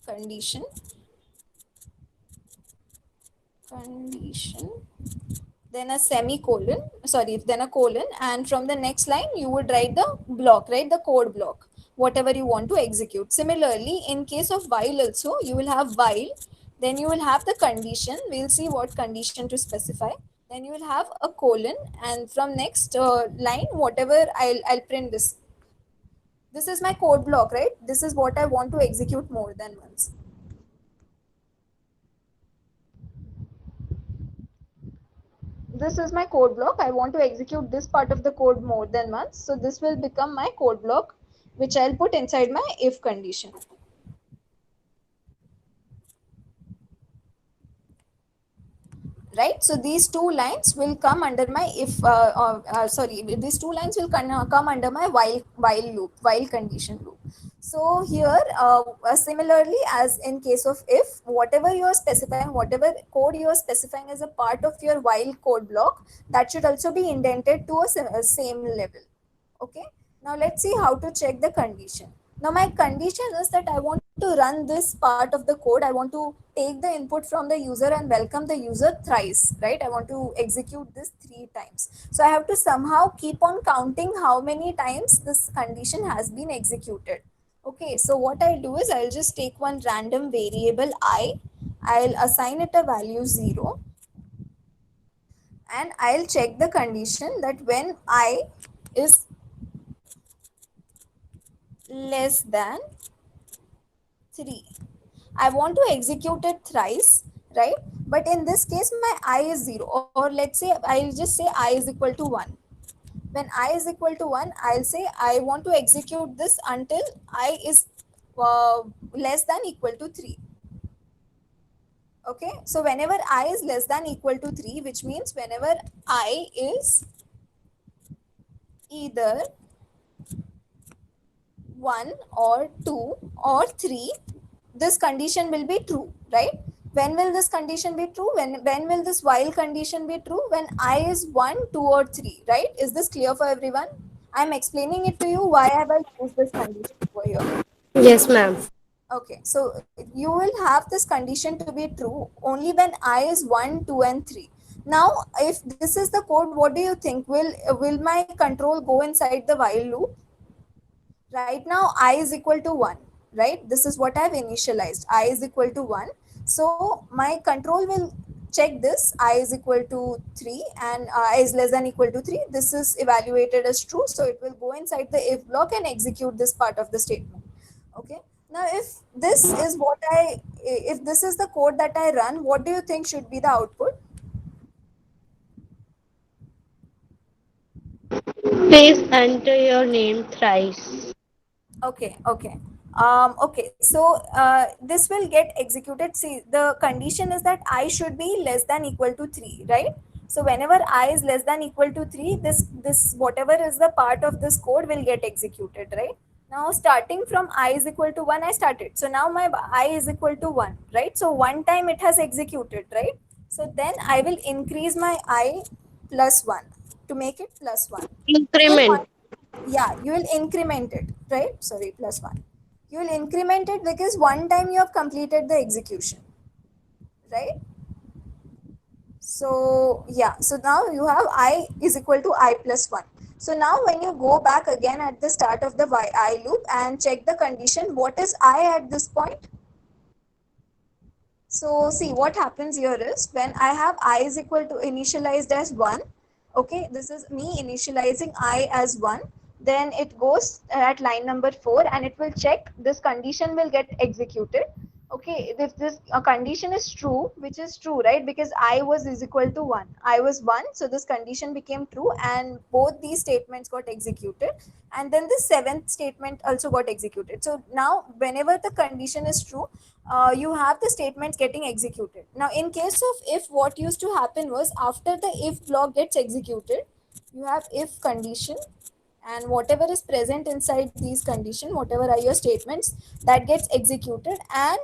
condition then a semicolon, sorry, then a colon, and from the next line you would write the block, right, the code block, whatever you want to execute. Similarly, in case of while also, you will have while, then you will have the condition, we'll see what condition to specify, then you will have a colon, and from next line, whatever I'll print this is my code block, right? This is what I want to execute more than once. This is my code block. I want to execute this part of the code more than once. So this will become my code block, which I'll put inside my if condition. Right, so these two lines will come under my if sorry, these two lines will come under my while loop, while condition loop. So here similarly as in case of if, whatever you are specifying, whatever code you are specifying as a part of your while code block, that should also be indented to a same level. Okay, now let's see how to check the condition. Now my condition is that I want to run this part of the code. I want to take the input from the user and welcome the user thrice, right? I want to execute this three times. So I have to somehow keep on counting how many times this condition has been executed. Okay, so what I'll do is I'll just take one random variable I'll assign it a value 0, and I'll check the condition that when I is less than 3. I want to execute it thrice, right? But in this case, my I is 0, or let's say I'll just say I is equal to 1. When I is equal to 1, I'll say I want to execute this until I is less than equal to 3. Okay, so whenever I is less than equal to 3, which means whenever I is either 1 or 2 or 3, this condition will be true, right? When will this condition be true? When will this while condition be true? When I is 1, 2 or 3, right? Is this clear for everyone? I'm explaining it to you why have I used this condition over here. Yes, ma'am. Okay, so you will have this condition to be true only when I is 1, 2 and 3. Now, if this is the code, what do you think? Will my control go inside the while loop? Right now, I is equal to 1, right? This is what I've initialized. I is equal to 1. So my control will check this. I is equal to 3 and I is less than equal to 3. This is evaluated as true. So it will go inside the if block and execute this part of the statement. Okay. Now, if this is the code that I run, what do you think should be the output? Please enter your name thrice. Okay. Okay, so this will get executed. See, the condition is that I should be less than equal to 3, right? So whenever I is less than equal to 3, this whatever is the part of this code will get executed, right? Now starting from I is equal to 1, I started. So now my I is equal to 1, right? So one time it has executed, right? So then I will increase my I plus 1 to make it plus 1. Increment. Yeah, you will increment it, right? Sorry, plus 1. You will increment it because one time you have completed the execution, right? So yeah, so now you have I is equal to I plus 1. So now when you go back again at the start of the I loop and check the condition, what is I at this point? So see what happens here is when I have I is equal to initialized as 1, okay, this is me initializing I as 1, then it goes at line number 4 and it will check this condition will get executed. Okay, if this condition is true, which is true, right, because I was is equal to 1, I was 1, so this condition became true and both these statements got executed, and then the seventh statement also got executed. So now whenever the condition is true, you have the statements getting executed. Now in case of if, what used to happen was after the if block gets executed, you have if condition, and whatever is present inside these condition, whatever are your statements, that gets executed, and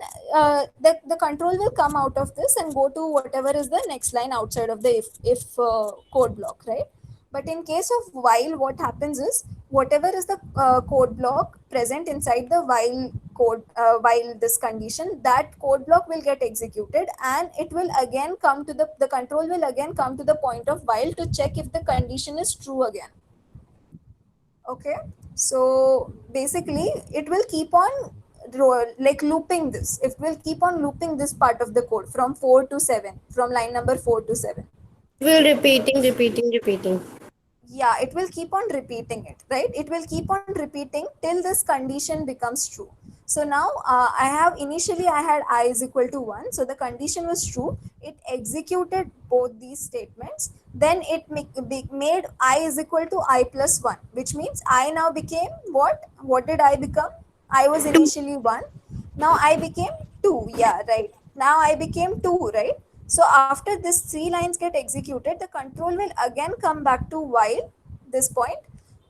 the control will come out of this and go to whatever is the next line outside of the if code block, right? But in case of while, what happens is whatever is the code block present inside the while code, while this condition, that code block will get executed, and it will again come to the control will again come to the point of while to check if the condition is true again. Okay, so basically it will keep on like looping this. It will keep on looping this part of the code from 4 to 7, from line number 4 to 7. Will repeating. Yeah, it will keep on repeating it, right? It will keep on repeating till this condition becomes true. So now I have initially I had I is equal to 1, so the condition was true, it executed both these statements, then it made I is equal to I plus 1, which means I now became what did I become? I was initially 1, now I became 2. Yeah, right, now I became 2, right? So after this 3 lines get executed, the control will again come back to while this point.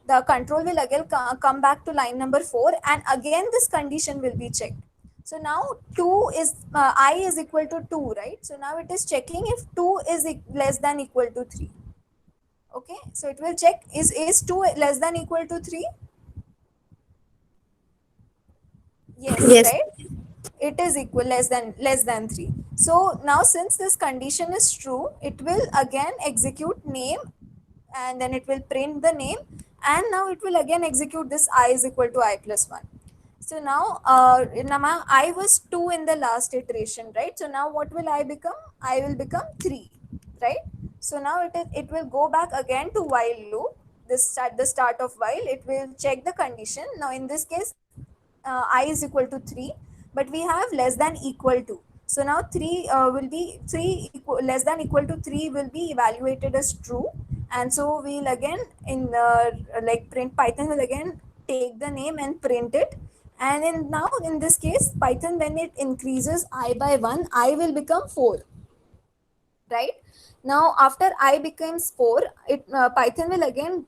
The control will again come back to line number 4, and again this condition will be checked. So now 2 is I is equal to 2, right? So now it is checking if 2 is less than equal to 3. Okay, so it will check is 2 less than equal to 3? Yes, Yes. right? It is equal less than 3. So now since this condition is true, it will again execute name, and then it will print the name, and now it will again execute this I is equal to I plus 1. So now Nama, I was 2 in the last iteration, right? So now what will I become? I will become 3, right? So now it will go back again to while loop. This at the start of while, it will check the condition. Now in this case, I is equal to 3, but we have less than equal to. So now 3 will be 3 less than equal to 3 will be evaluated as true, and so we'll again in like print, Python will again take the name and print it. And now in this case, Python, when it increases I by 1, I will become 4, right? Now after I becomes 4, it Python will again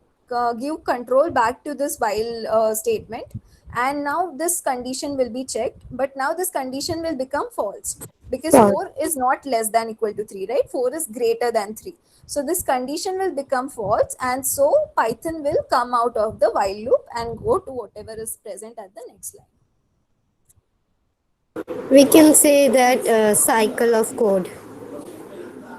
give control back to this while statement, and now this condition will be checked, but now this condition will become false because False. 4 is not less than equal to 3, right? 4 is greater than 3. So this condition will become false, and so Python will come out of the while loop and go to whatever is present at the next line. We can say that cycle of code.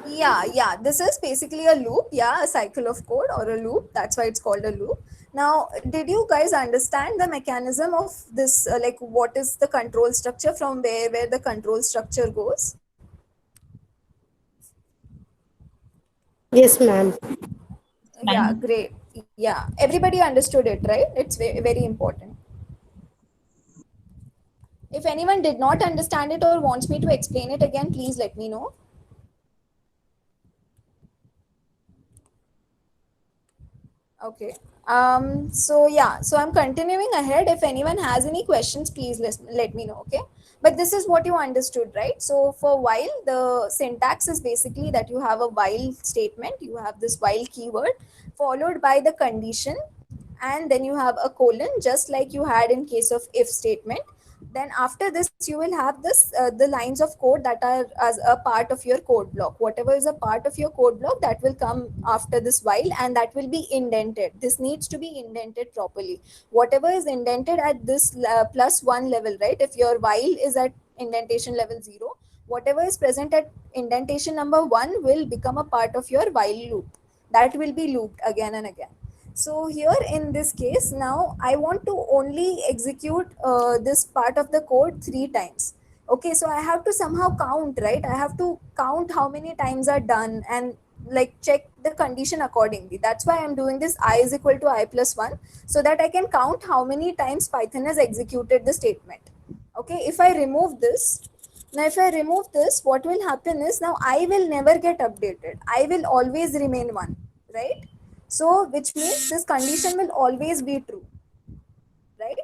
Yeah, this is basically a loop. Yeah, a cycle of code or a loop, that's why it's called a loop. Now did you guys understand the mechanism of this, like what is the control structure, from where the control structure goes? Yes, ma'am. Yeah, great. Yeah, everybody understood it, right? It's very important. If anyone did not understand it or wants me to explain it again, please let me know. Okay. So yeah, so I'm continuing ahead. If anyone has any questions, please let me know. Okay. But this is what you understood, right? So for while, the syntax is basically that you have a while statement, you have this while keyword followed by the condition, and then you have a colon, just like you had in case of if statement. Then after this, you will have this the lines of code that are as a part of your code block. Whatever is a part of your code block, that will come after this while, and that will be indented. This needs to be indented properly. Whatever is indented at this +1 level, right? If your while is at indentation level 0, whatever is present at indentation number 1 will become a part of your while loop. That will be looped again and again. So here in this case, now I want to only execute this part of the code 3 times. Okay, so I have to somehow count, right? I have to count how many times are done and like check the condition accordingly. That's why I'm doing this I is equal to I plus 1, so that I can count how many times Python has executed the statement. Okay, if I remove this, now if I remove this, what will happen is now I will never get updated. I will always remain 1, right? So which means this condition will always be true, right?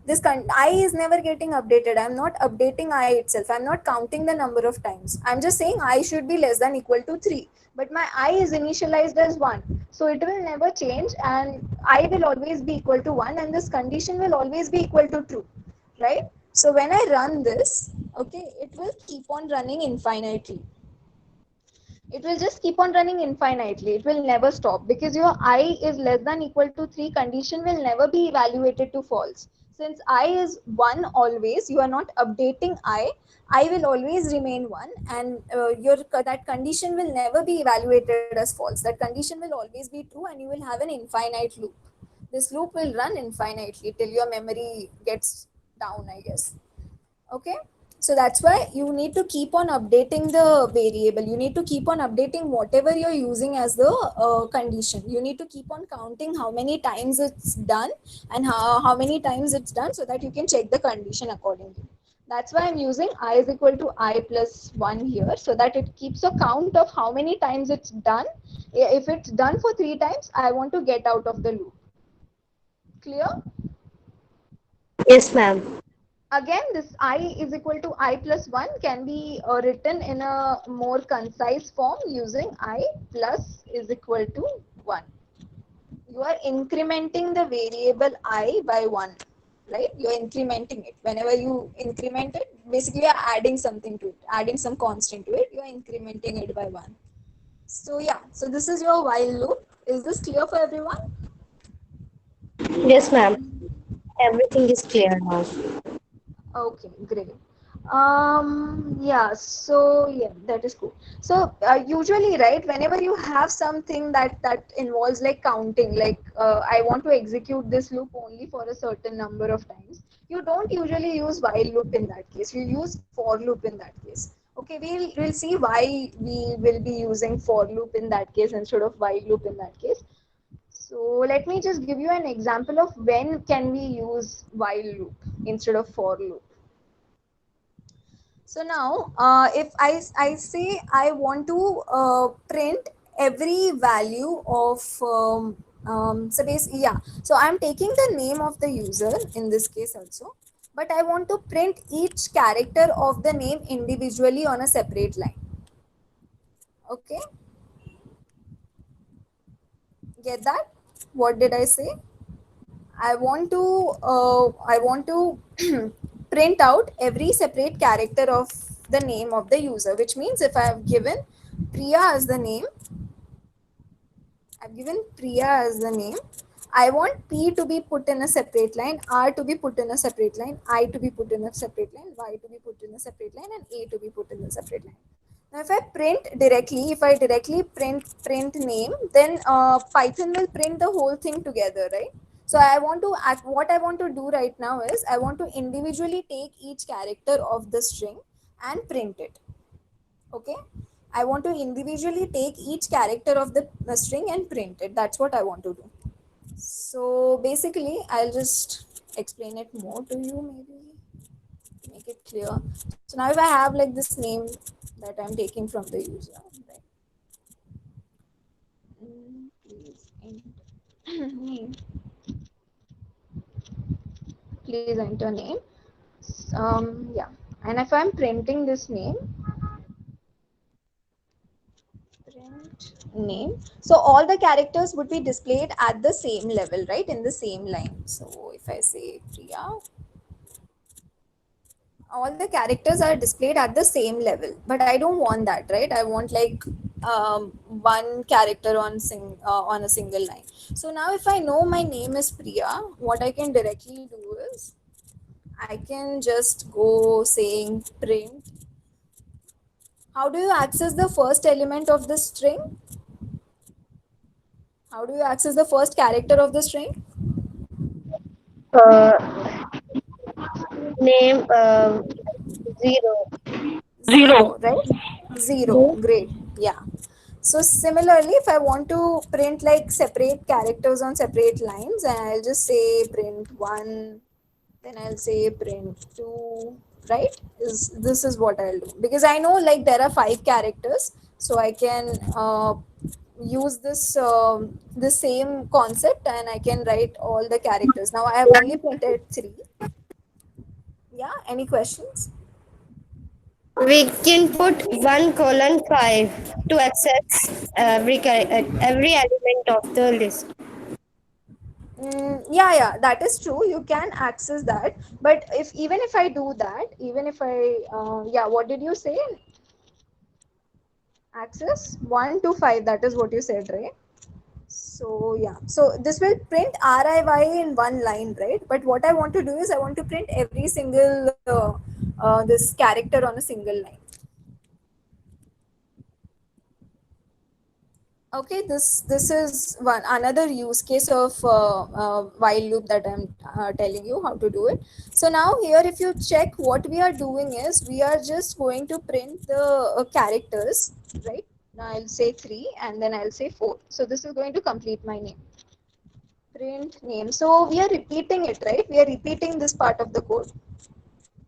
This I is never getting updated. I'm not updating I itself. I'm not counting the number of times. I'm just saying I should be less than equal to 3, but my I is initialized as 1, so it will never change, and I will always be equal to 1, and this condition will always be equal to true, right? So when I run this, okay, it will keep on running infinitely. It will just keep on running infinitely. It will never stop, because your I is less than equal to 3 condition will never be evaluated to false. Since I is 1 always, you are not updating I will always remain 1, and that condition will never be evaluated as false. That condition will always be true, and you will have an infinite loop. This loop will run infinitely till your memory gets down, I guess. Okay, so that's why you need to keep on updating the variable. You need to keep on updating whatever you're using as the condition. You need to keep on counting how many times it's done and how many times it's done, so that you can check the condition accordingly. That's why I'm using I is equal to I plus 1 here, so that it keeps a count of how many times it's done. If it's done for 3 times, I want to get out of the loop. Clear? Yes, ma'am. Again, this I is equal to I plus 1 can be written in a more concise form using I plus is equal to 1. You are incrementing the variable I by 1, right? You are incrementing it. Whenever you increment it, basically you are adding something to it, adding some constant to it. You are incrementing it by 1. So yeah, so this is your while loop. Is this clear for everyone? Yes, ma'am. Everything is clear now. Okay, great. Yeah, so yeah, that is cool. So usually, right, whenever you have something that involves like counting, like I want to execute this loop only for a certain number of times, you don't usually use while loop in that case. You use for loop in that case. Okay, we'll see why we will be using for loop in that case instead of while loop in that case. So let me just give you an example of when can we use while loop instead of for loop. So now, if I say I want to print every value of, yeah, so I'm taking the name of the user in this case also, but I want to print each character of the name individually on a separate line. Okay, get that? What did I say? I want to print out every separate character of the name of the user, which means if I have given Priya as the name, I've given Priya as the name. I want P to be put in a separate line, R to be put in a separate line, I to be put in a separate line, Y to be put in a separate line, and A to be put in a separate line. Now, if I print directly, if I directly print name, then Python will print the whole thing together, right? So I want to what I want to do right now is I want to individually take each character of the string and print it. Okay, I want to individually take each character of the string and print it. That's what I want to do. So basically, I'll just explain it more to you, maybe make it clear. So now if I have like this name that I'm taking from the user, right? Please enter name. Please enter name. Yeah, and if I'm printing this name, print name, so all the characters would be displayed at the same level, right, in the same line. So if I say Priya, all the characters are displayed at the same level, but I don't want that, right? I want like one character on a single line. So now if I know my name is Priya, what I can directly do is I can just go saying print. How do you access the first element of the string? How do you access the first character of the string? Uh, name. 0. Zero, right? Zero. Great. Yeah. So similarly, if I want to print like separate characters on separate lines, and I'll just say print one, then I'll say print two, right? This is what I'll do, because I know like there are 5 characters, so I can use the same concept, and I can write all the characters. Now I have only printed 3. Yeah. Any questions? We can put 1:5 to access every element of the list. Yeah, that is true. You can access that, but if even if I do that, even if I yeah, what did you say? Access 1 to 5. That is what you said, right? So yeah, so this will print RIY in one line, right? But what I want to do is I want to print every single this character on a single line. Okay, this is one another use case of while loop that I'm telling you how to do it. So now here, if you check, what we are doing is we are just going to print the characters, right? Now I'll say 3 and then I'll say 4. So this is going to complete my name. Print name. So we are repeating it, right? We are repeating this part of the code,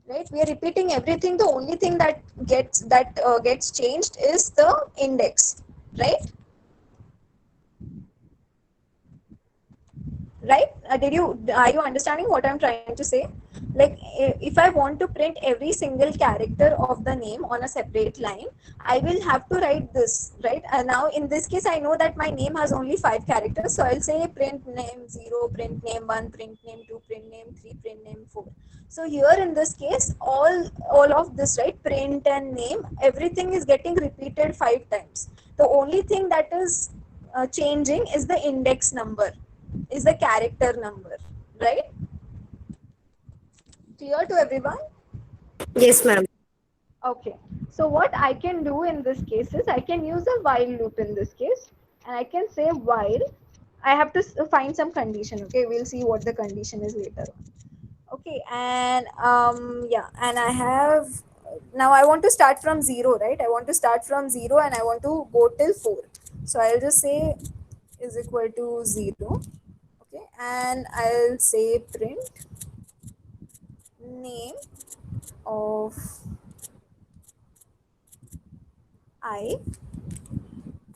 right? We are repeating everything. The only thing that gets changed is the index, right? Right? Are you understanding what I'm trying to say? Like if I want to print every single character of the name on a separate line, I will have to write this, right? Now in this case, I know that my name has only 5 characters, so I'll say print name 0, print name 1, print name 2, print name 3, print name 4. So here in this case, all of this, right, print and name, everything is getting repeated 5 times. The only thing that is changing is the index number, is the character number, right? Clear to everyone? Yes, ma'am. Okay. So what I can do in this case is I can use a while loop in this case, and I can say while. I have to find some condition. Okay, we'll see what the condition is later on. Okay, and yeah, and I have, now I want to start from 0, right? I want to start from 0 and I want to go till 4. So I'll just say is equal to 0. Okay, and I'll say print name of I,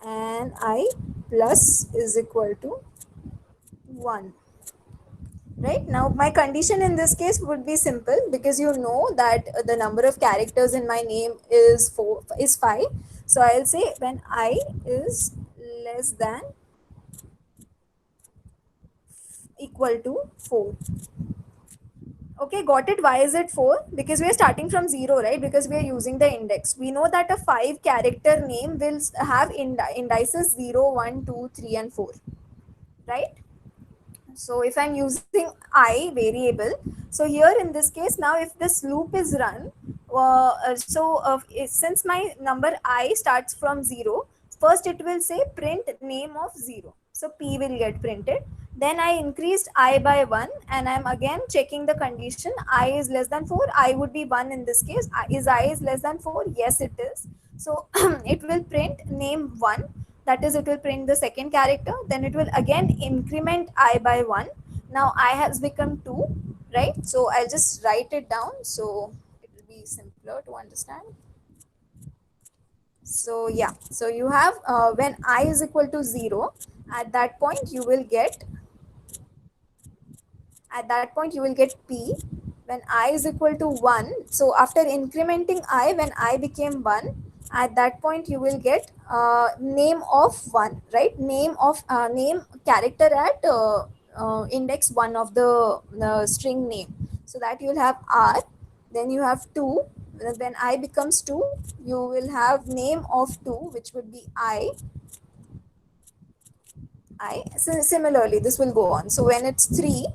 and I plus is equal to 1. Right, now my condition in this case would be simple, because you know that the number of characters in my name is 5. So I'll say when I is less than equal to 4. Okay, got it? Why is it 4? Because we are starting from 0, right? Because we are using the index. We know that a 5-character name will have indices 0, 1, 2, 3, and 4, right? So if I'm using I variable, so here in this case, now if this loop is run, since my number I starts from 0, first it will say print name of 0. So P will get printed. Then I increased I by 1, and I'm again checking the condition. I is less than 4. I would be 1 in this case. Is I is less than 4? Yes, it is. So it will print name 1. That is, it will print the second character. Then it will again increment I by 1. Now I has become 2, right? So I'll just write it down so it will be simpler to understand. So yeah, so you have when I is equal to 0, at that point you will get P. When I is equal to 1, so after incrementing I, when I became 1, at that point you will get name of 1, right? Name character at index 1 of the string name. So that you will have R, then you have 2. When I becomes 2, you will have name of 2, which would be I. So similarly, this will go on. So when it's 3,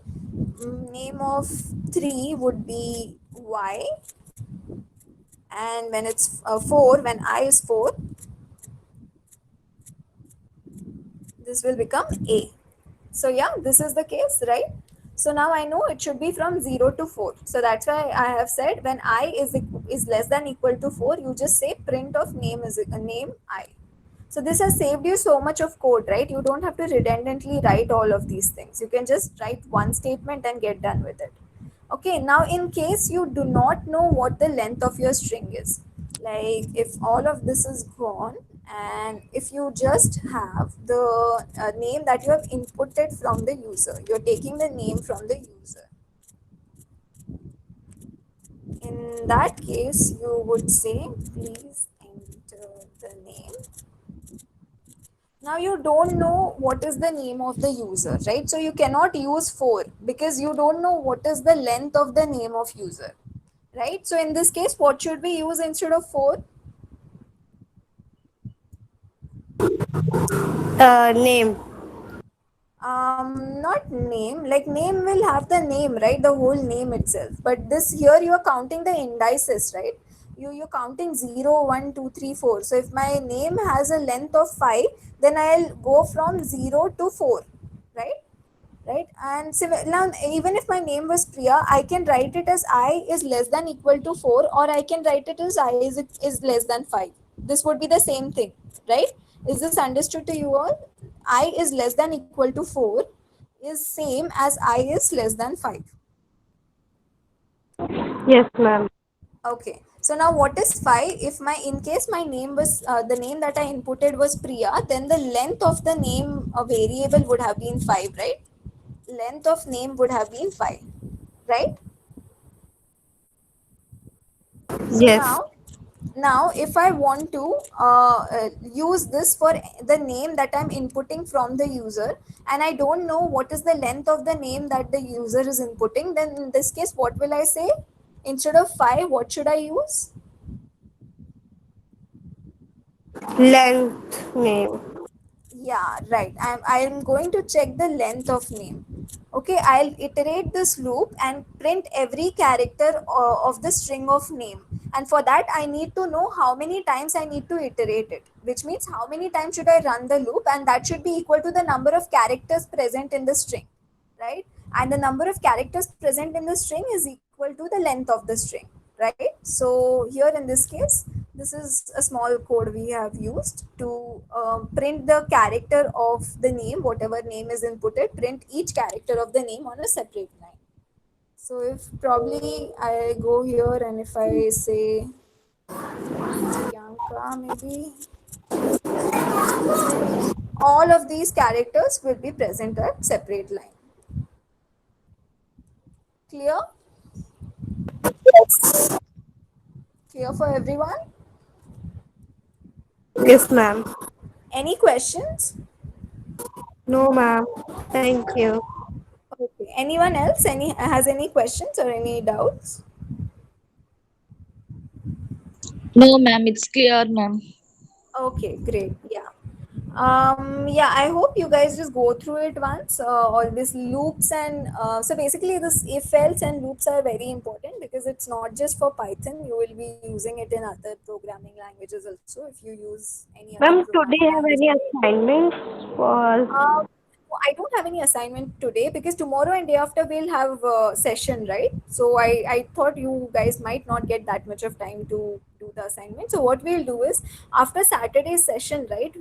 name of 3 would be Y. And when it's 4, when I is 4, this will become A. So yeah, this is the case, right? So now I know it should be from 0 to 4. So that's why I have said when I is less than equal to 4, you just say print of name is a name I. So this has saved you so much of code, right? You don't have to redundantly write all of these things. You can just write one statement and get done with it. Okay, now in case you do not know what the length of your string is, like if all of this is gone and if you just have the name that you have inputted from the user, you're taking the name from the user. In that case, you would say, please enter the name. Now you don't know what is the name of the user, right? So you cannot use 4 because you don't know what is the length of the name of user, right? So in this case, what should we use instead of 4? Name. Not name, like name will have the name, right? The whole name itself. But this here you are counting the indices, right? You're counting 0, 1, 2, 3, 4. So if my name has a length of 5, then I'll go from 0 to 4, right? Right, and so now even if my name was Priya, I can write it as I is less than equal to 4, or I can write it as I is less than 5. This would be the same thing, right? Is this understood to you all? I is less than equal to 4 is same as I is less than 5. Yes, ma'am. Okay, so now what is 5? If my in case my name was the name that I inputted was Priya, then the length of the name variable would have been 5, right? Length of name would have been 5, right? So Yes. now if I want to use this for the name that I'm inputting from the user, and I don't know what is the length of the name that the user is inputting, then in this case, what will I say? Instead of 5, what should I use? Length name. Yeah, right. I'm going to check the length of name. Okay, I'll iterate this loop and print every character of the string of name. And for that, I need to know how many times I need to iterate it, which means how many times should I run the loop, and that should be equal to the number of characters present in the string, right? And the number of characters present in the string is equal to the length of the string, right? So here in this case, this is a small code we have used to print the character of the name, whatever name is inputted, print each character of the name on a separate line. So if probably I go here and if I say Priyanka, maybe all of these characters will be present at separate line. Clear? Clear for everyone? Yes, ma'am. Any questions? No, ma'am. Thank you. Okay. Anyone else has any questions or any doubts? No, ma'am, it's clear, ma'am. Okay, great. Yeah. Yeah, I hope you guys just go through it once. All these loops and so basically this if else and loops are very important because it's not just for Python. You will be using it in other programming languages also if you use any other Ma'am, today programming have language. any assignments for? I don't have any assignment today because tomorrow and day after we'll have a session, right? So I thought you guys might not get that much of time to do the assignment. So what we'll do is after Saturday's session, right?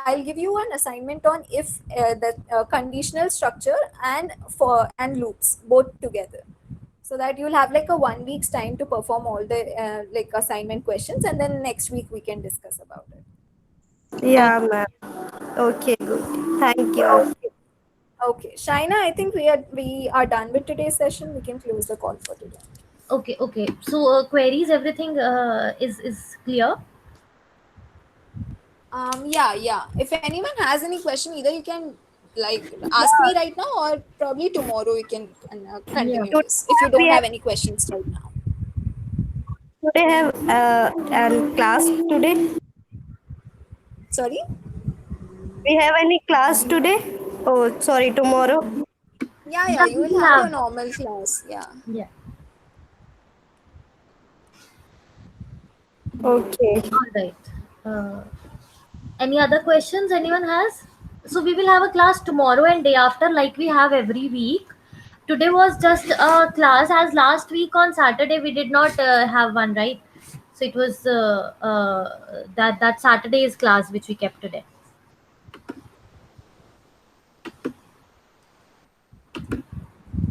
I'll give you an assignment on if the conditional structure and loops both together. So that you'll have like a 1 week's time to perform all the like assignment questions, and then next week we can discuss about it. Yeah, ma'am. Okay, good. Thank you. Okay. Okay, Shaina, I think we are done with today's session. We can close the call for today. Okay. So queries, everything is clear. Yeah. If anyone has any question, either you can like ask me right now, or probably tomorrow we can continue this. If you We don't have have any questions right now. today have an class today. Sorry. We have any class today? Oh, sorry, tomorrow. Yeah. You we will have your have. normal class. Yeah. Yeah. Okay. All right. Uh, any other questions anyone has? So we will have a class tomorrow and day after, like we have every week. Today was just a class, as last week on Saturday we did not have one, right? So it was that Saturday's class which we kept today.